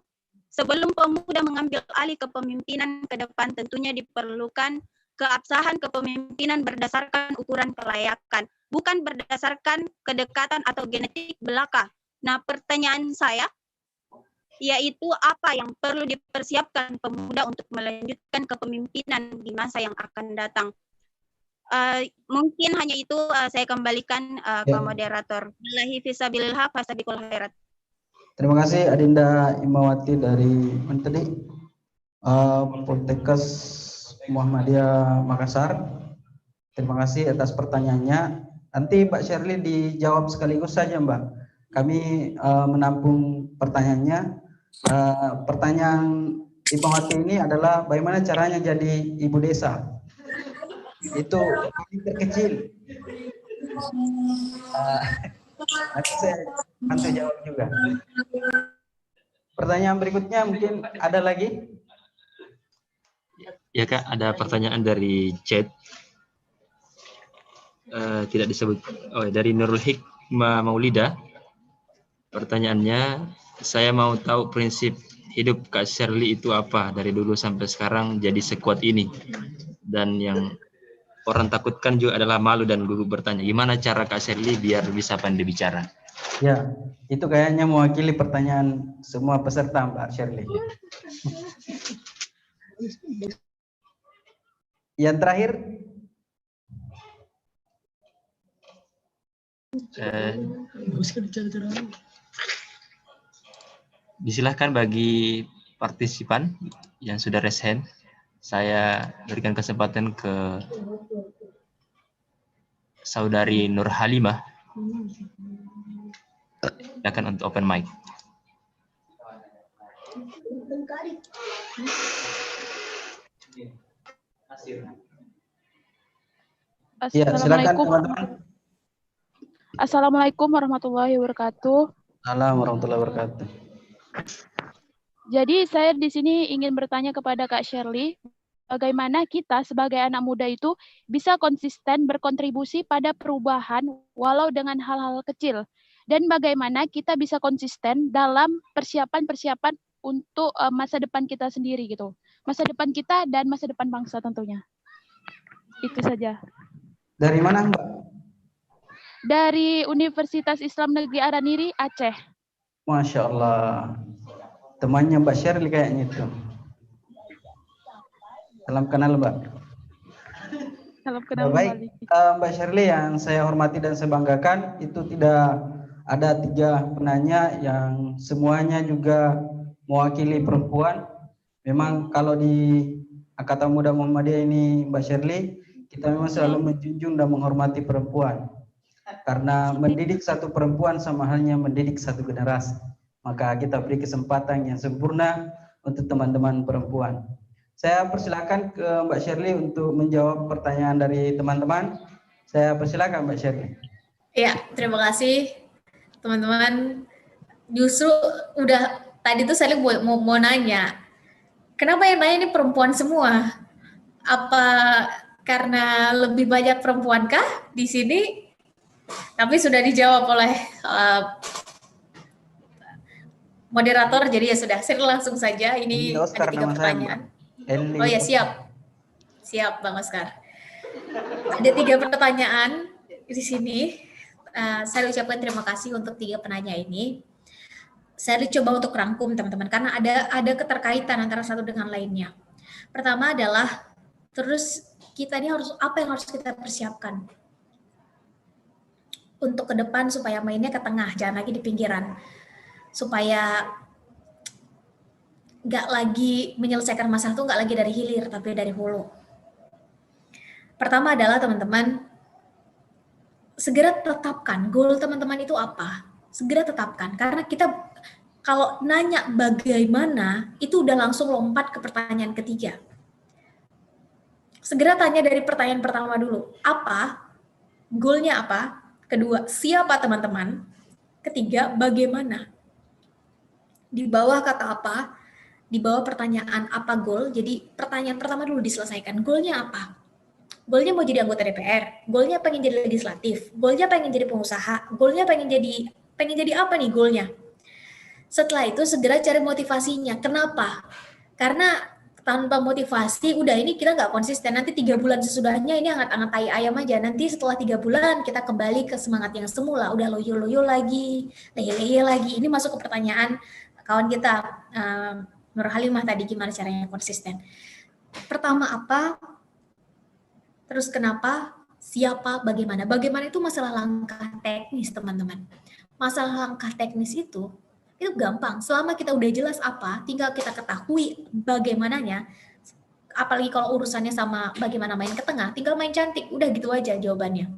sebelum pemuda mengambil alih kepemimpinan ke depan, tentunya diperlukan keabsahan kepemimpinan berdasarkan ukuran kelayakan, bukan berdasarkan kedekatan atau genetik belaka. Nah, pertanyaan saya, yaitu apa yang perlu dipersiapkan pemuda untuk melanjutkan kepemimpinan di masa yang akan datang. Mungkin hanya itu, saya kembalikan ke moderator. Billahi fisabilil haq fasabiqul khairat. Terima kasih Adinda Imawati dari Menteri Politekes Muhammadiyah Makassar. Terima kasih atas pertanyaannya. Nanti Mbak Shirley dijawab sekaligus saja Mbak. Kami menampung pertanyaannya. Pertanyaan Imawati ini adalah bagaimana caranya jadi ibu desa? Itu paling terkecil. Nanti saya bantu jawab juga. Pertanyaan berikutnya mungkin ada lagi? Ya Kak, ada pertanyaan dari chat. Tidak disebut. Dari Nurul Hikmah Maulida. Pertanyaannya, saya mau tahu prinsip hidup Kak Shirley itu apa dari dulu sampai sekarang jadi sekuat ini. Dan yang orang takutkan juga adalah malu dan gugup bertanya, gimana cara Kak Shirley biar bisa pandai bicara? Ya, itu kayaknya mewakili pertanyaan semua peserta Mbak Shirley. Yang terakhir, disilahkan bagi partisipan yang sudah raise hand. Saya berikan kesempatan ke Saudari Nur Halimah. Silakan untuk open mic. Silakan teman-teman. Assalamualaikum warahmatullahi wabarakatuh. Assalamualaikum warahmatullahi wabarakatuh. Jadi saya di sini ingin bertanya kepada Kak Shirley, bagaimana kita sebagai anak muda itu bisa konsisten berkontribusi pada perubahan walau dengan hal-hal kecil, dan bagaimana kita bisa konsisten dalam persiapan-persiapan untuk masa depan kita sendiri gitu, masa depan kita dan masa depan bangsa tentunya. Itu saja. Dari mana Mbak? dari Universitas Islam Negeri Araniri, Aceh. Masya Allah. Temannya Mbak Shirley kayaknya itu. Salam kenal Mbak. Salam kenal Baik, kembali. Mbak Shirley yang saya hormati dan saya banggakan, itu tidak ada 3 penanya yang semuanya juga mewakili perempuan. Memang kalau di Angkatan Muda Muhammadiyah ini Mbak Shirley, kita memang selalu menjunjung dan menghormati perempuan. Karena mendidik satu perempuan sama halnya mendidik satu generasi. Maka kita beri kesempatan yang sempurna untuk teman-teman perempuan. Saya persilakan ke Mbak Shirley untuk menjawab pertanyaan dari teman-teman. Saya persilakan Mbak Shirley. Ya, terima kasih teman-teman. Justru udah tadi tuh saya mau nanya, kenapa yang nanya ini perempuan semua? Apa karena lebih banyak perempuankah di sini? Tapi sudah dijawab oleh moderator, jadi ya sudah, saya langsung saja. Ini Oscar, ada 3 pertanyaan. Oh ya, siap Bang Oscar. Ada 3 pertanyaan di sini. Saya ucapkan terima kasih untuk 3 penanya ini. Saya coba untuk rangkum teman-teman, karena ada keterkaitan antara satu dengan lainnya. Pertama adalah, terus kita ini apa yang harus kita persiapkan untuk ke depan supaya mainnya ke tengah, jangan lagi di pinggiran. Supaya nggak lagi menyelesaikan masalah itu nggak lagi dari hilir, tapi dari hulu. Pertama adalah teman-teman, segera tetapkan goal teman-teman itu apa. Segera tetapkan, karena kita kalau nanya bagaimana, itu udah langsung lompat ke pertanyaan ketiga. Segera tanya dari pertanyaan pertama dulu, apa? Goalnya apa? Kedua, siapa teman-teman? Ketiga, bagaimana? Di bawah kata apa? Di bawah pertanyaan apa goal? Jadi pertanyaan pertama dulu diselesaikan. Goalnya apa? Goalnya mau jadi anggota DPR, goalnya pengen jadi legislatif, goalnya pengen jadi pengusaha, goalnya pengen jadi apa nih goalnya? Setelah itu segera cari motivasinya. Kenapa? Karena tanpa motivasi, udah ini kita nggak konsisten. Nanti 3 bulan sesudahnya ini hangat-hangat tai ayam aja. Nanti setelah 3 bulan kita kembali ke semangat yang semula. Udah loyo-loyo lagi, leye-leye lagi. Ini masuk ke pertanyaan kawan kita, Nur Halimah tadi, gimana caranya konsisten. Pertama apa, terus kenapa, siapa, bagaimana. Bagaimana itu masalah langkah teknis teman-teman. Masalah langkah teknis itu gampang. Selama kita udah jelas apa, tinggal kita ketahui bagaimananya. Apalagi kalau urusannya sama bagaimana main ke tengah, tinggal main cantik, udah gitu aja jawabannya.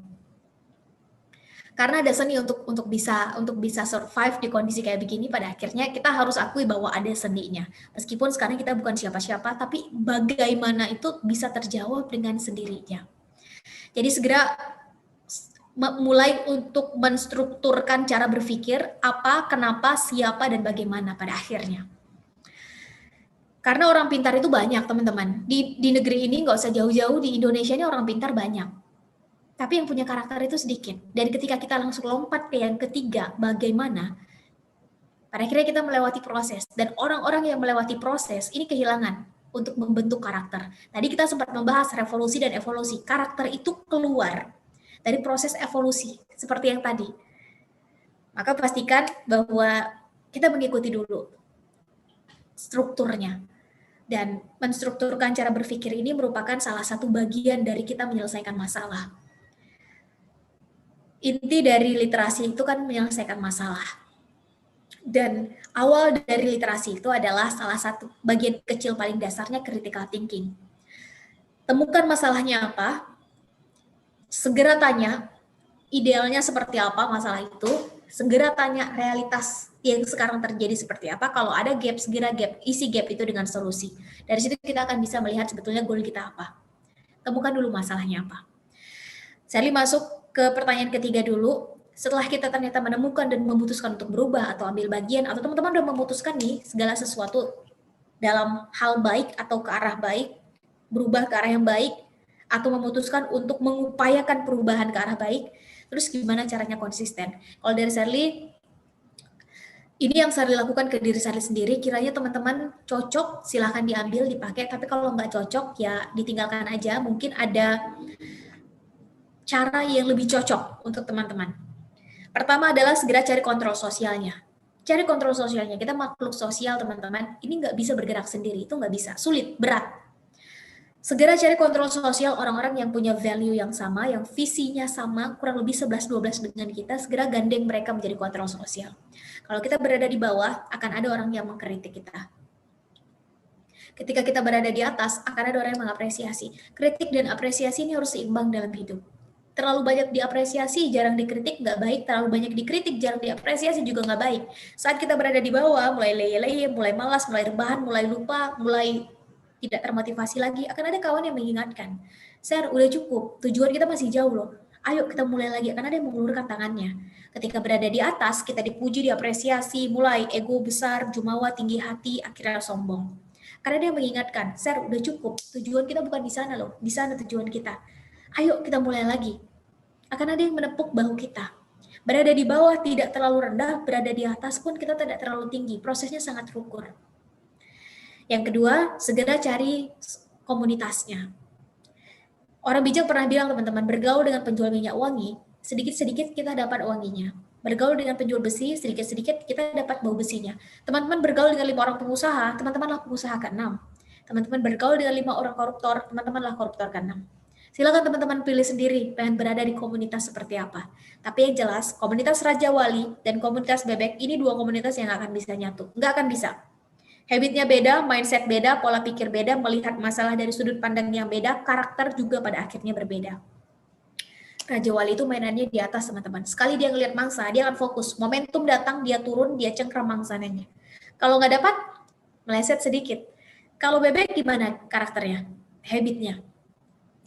Karena ada seni untuk bisa survive di kondisi kayak begini, pada akhirnya kita harus akui bahwa ada seninya. Meskipun sekarang kita bukan siapa-siapa, tapi bagaimana itu bisa terjawab dengan sendirinya. Jadi segera mulai untuk menstrukturkan cara berpikir, apa, kenapa, siapa, dan bagaimana pada akhirnya. Karena orang pintar itu banyak, teman-teman. Di negeri ini nggak usah jauh-jauh, di Indonesia ini orang pintar banyak. Tapi yang punya karakter itu sedikit. Dan ketika kita langsung lompat ke yang ketiga, bagaimana, pada akhirnya kita melewati proses. Dan orang-orang yang melewati proses, ini kehilangan untuk membentuk karakter. Tadi kita sempat membahas revolusi dan evolusi. Karakter itu keluar dari proses evolusi, seperti yang tadi. Maka pastikan bahwa kita mengikuti dulu strukturnya. Dan menstrukturkan cara berpikir ini merupakan salah satu bagian dari kita menyelesaikan masalah. Inti dari literasi itu kan menyelesaikan masalah. Dan awal dari literasi itu adalah salah satu bagian kecil paling dasarnya critical thinking. Temukan masalahnya apa, segera tanya, idealnya seperti apa masalah itu, segera tanya realitas yang sekarang terjadi seperti apa, kalau ada gap, segera isi gap itu dengan solusi. Dari situ kita akan bisa melihat sebetulnya goal kita apa. Temukan dulu masalahnya apa. Sally masuk ke pertanyaan ketiga dulu. Setelah kita ternyata menemukan dan memutuskan untuk berubah atau ambil bagian, atau teman-teman udah memutuskan nih segala sesuatu dalam hal baik atau ke arah baik, berubah ke arah yang baik, atau memutuskan untuk mengupayakan perubahan ke arah baik, terus gimana caranya konsisten? Kalau dari Sally, ini yang Sally lakukan ke diri Sally sendiri, kiranya teman-teman cocok, silahkan diambil, dipakai, tapi kalau nggak cocok, ya ditinggalkan aja. Mungkin ada cara yang lebih cocok untuk teman-teman. Pertama adalah segera cari kontrol sosialnya. Cari kontrol sosialnya. Kita makhluk sosial, teman-teman. Ini nggak bisa bergerak sendiri. Itu nggak bisa. Sulit, berat. Segera cari kontrol sosial orang-orang yang punya value yang sama, yang visinya sama, kurang lebih 11-12 dengan kita. Segera gandeng mereka menjadi kontrol sosial. Kalau kita berada di bawah, akan ada orang yang mengkritik kita. Ketika kita berada di atas, akan ada orang yang mengapresiasi. Kritik dan apresiasi ini harus seimbang dalam hidup. Terlalu banyak diapresiasi, jarang dikritik, nggak baik. Terlalu banyak dikritik, jarang diapresiasi, juga nggak baik. Saat kita berada di bawah, mulai leye-leye, mulai malas, mulai rebahan, mulai lupa, mulai tidak termotivasi lagi, akan ada kawan yang mengingatkan, Sir, udah cukup, tujuan kita masih jauh loh. Ayo kita mulai lagi, akan ada yang mengulurkan tangannya. Ketika berada di atas, kita dipuji, diapresiasi, mulai ego besar, jumawa, tinggi hati, akhirnya sombong. Karena dia mengingatkan, Sir, udah cukup, tujuan kita bukan di sana loh, di sana tujuan kita. Ayo kita mulai lagi. Akan ada yang menepuk bahu kita. Berada di bawah tidak terlalu rendah, berada di atas pun kita tidak terlalu tinggi. Prosesnya sangat terukur. Yang kedua, segera cari komunitasnya. Orang bijak pernah bilang, teman-teman, bergaul dengan penjual minyak wangi, sedikit-sedikit kita dapat wanginya. Bergaul dengan penjual besi, sedikit-sedikit kita dapat bau besinya. Teman-teman bergaul dengan 5 orang pengusaha, teman-temanlah pengusaha ke-6. Teman-teman bergaul dengan 5 orang koruptor, teman-temanlah koruptor ke-6. Silakan teman-teman pilih sendiri pengen berada di komunitas seperti apa. Tapi yang jelas, komunitas Raja Wali dan komunitas Bebek ini 2 komunitas yang akan bisa nyatu. Nggak akan bisa. Habitnya beda, mindset beda, pola pikir beda, melihat masalah dari sudut pandang yang beda, karakter juga pada akhirnya berbeda. Raja Wali itu mainannya di atas, teman-teman. Sekali dia ngelihat mangsa, dia akan fokus. Momentum datang, dia turun, dia cengkram mangsananya. Kalau nggak dapat, meleset sedikit. Kalau Bebek gimana karakternya? Habitnya?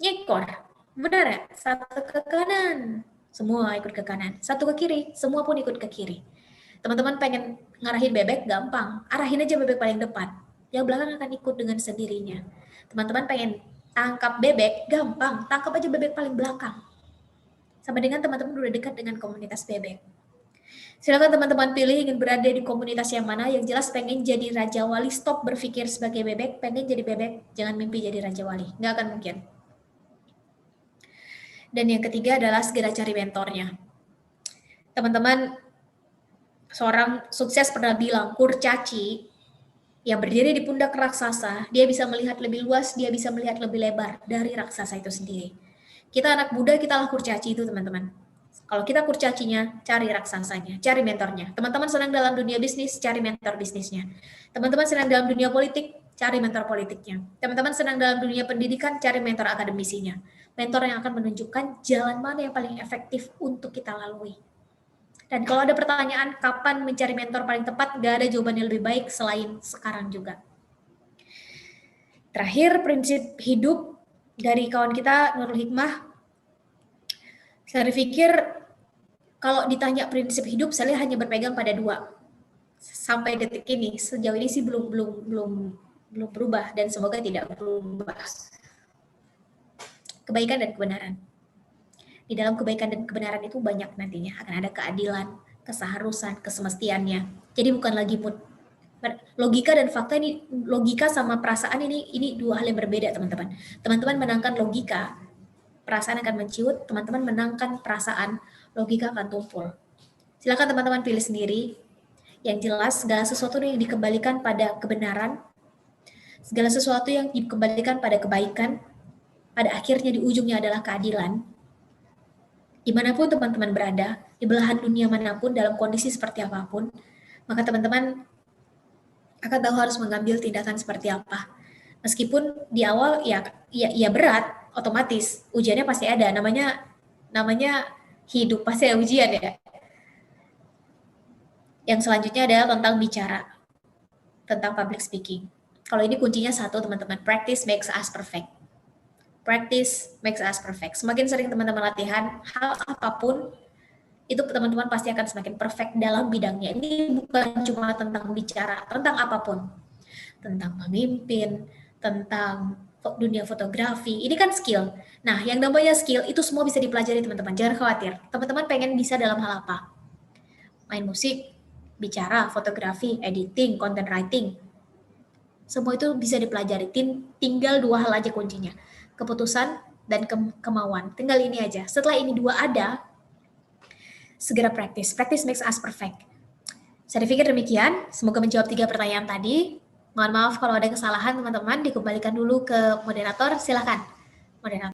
Nyekor, benar ya? Satu ke kanan, semua ikut ke kanan. Satu ke kiri, semua pun ikut ke kiri. Teman-teman pengen ngarahin Bebek, gampang. Arahin aja Bebek paling depan. Yang belakang akan ikut dengan sendirinya. Teman-teman pengen tangkap Bebek, gampang. Tangkap aja Bebek paling belakang. Sama dengan teman-teman udah dekat dengan komunitas Bebek. Silakan teman-teman pilih ingin berada di komunitas yang mana. Yang jelas pengen jadi Raja Wali, stop berpikir sebagai Bebek. Pengen jadi Bebek, jangan mimpi jadi Raja Wali. Nggak akan mungkin. Dan yang ketiga adalah segera cari mentornya. Teman-teman, seorang sukses pernah bilang, kurcaci yang berdiri di pundak raksasa, dia bisa melihat lebih luas, dia bisa melihat lebih lebar dari raksasa itu sendiri. Kita anak muda, kita lah kurcaci itu, teman-teman. Kalau kita kurcacinya, cari raksasanya, cari mentornya. Teman-teman sedang dalam dunia bisnis, cari mentor bisnisnya. Teman-teman sedang dalam dunia politik, cari mentor politiknya. Teman-teman sedang dalam dunia pendidikan, cari mentor akademisinya. Mentor yang akan menunjukkan jalan mana yang paling efektif untuk kita lalui. Dan kalau ada pertanyaan kapan mencari mentor paling tepat, gak ada jawaban yang lebih baik selain sekarang juga. Terakhir, prinsip hidup dari kawan kita Nurul Hikmah. Saya pikir kalau ditanya prinsip hidup, saya hanya berpegang pada 2. Sampai detik ini, sejauh ini sih belum berubah dan semoga tidak berubah. Kebaikan dan kebenaran. Di dalam kebaikan dan kebenaran itu banyak nantinya. Akan ada keadilan, keseharusan, kesemestiannya. Jadi bukan lagi mood. Logika dan fakta ini, logika sama perasaan ini 2 hal yang berbeda, teman-teman. Teman-teman menangkan logika, perasaan akan menciut. Teman-teman menangkan perasaan, logika akan tumpul. Silakan teman-teman pilih sendiri. Yang jelas, segala sesuatu yang dikembalikan pada kebenaran, segala sesuatu yang dikembalikan pada kebaikan, pada akhirnya di ujungnya adalah keadilan. Dimanapun teman-teman berada, di belahan dunia manapun, dalam kondisi seperti apapun, maka teman-teman akan tahu harus mengambil tindakan seperti apa. Meskipun di awal ya berat, otomatis ujiannya pasti ada. Namanya hidup pasti ada ujian ya. Yang selanjutnya adalah tentang bicara, tentang public speaking. Kalau ini kuncinya 1, teman-teman, practice makes us perfect. Practice makes us perfect. Semakin sering teman-teman latihan, hal apapun, itu teman-teman pasti akan semakin perfect dalam bidangnya. Ini bukan cuma tentang bicara, tentang apapun. Tentang memimpin, tentang dunia fotografi, ini kan skill. Nah, yang namanya skill, itu semua bisa dipelajari teman-teman, jangan khawatir. Teman-teman pengen bisa dalam hal apa? Main musik, bicara, fotografi, editing, content writing. Semua itu bisa dipelajari, tinggal 2 hal aja kuncinya. Keputusan dan kemauan. Tinggal ini aja. Setelah ini dua ada, segera praktis. Practice makes us perfect. Saya pikir demikian. Semoga menjawab 3 pertanyaan tadi. Mohon maaf kalau ada kesalahan teman-teman. Dikembalikan dulu ke moderator. Silakan, moderator.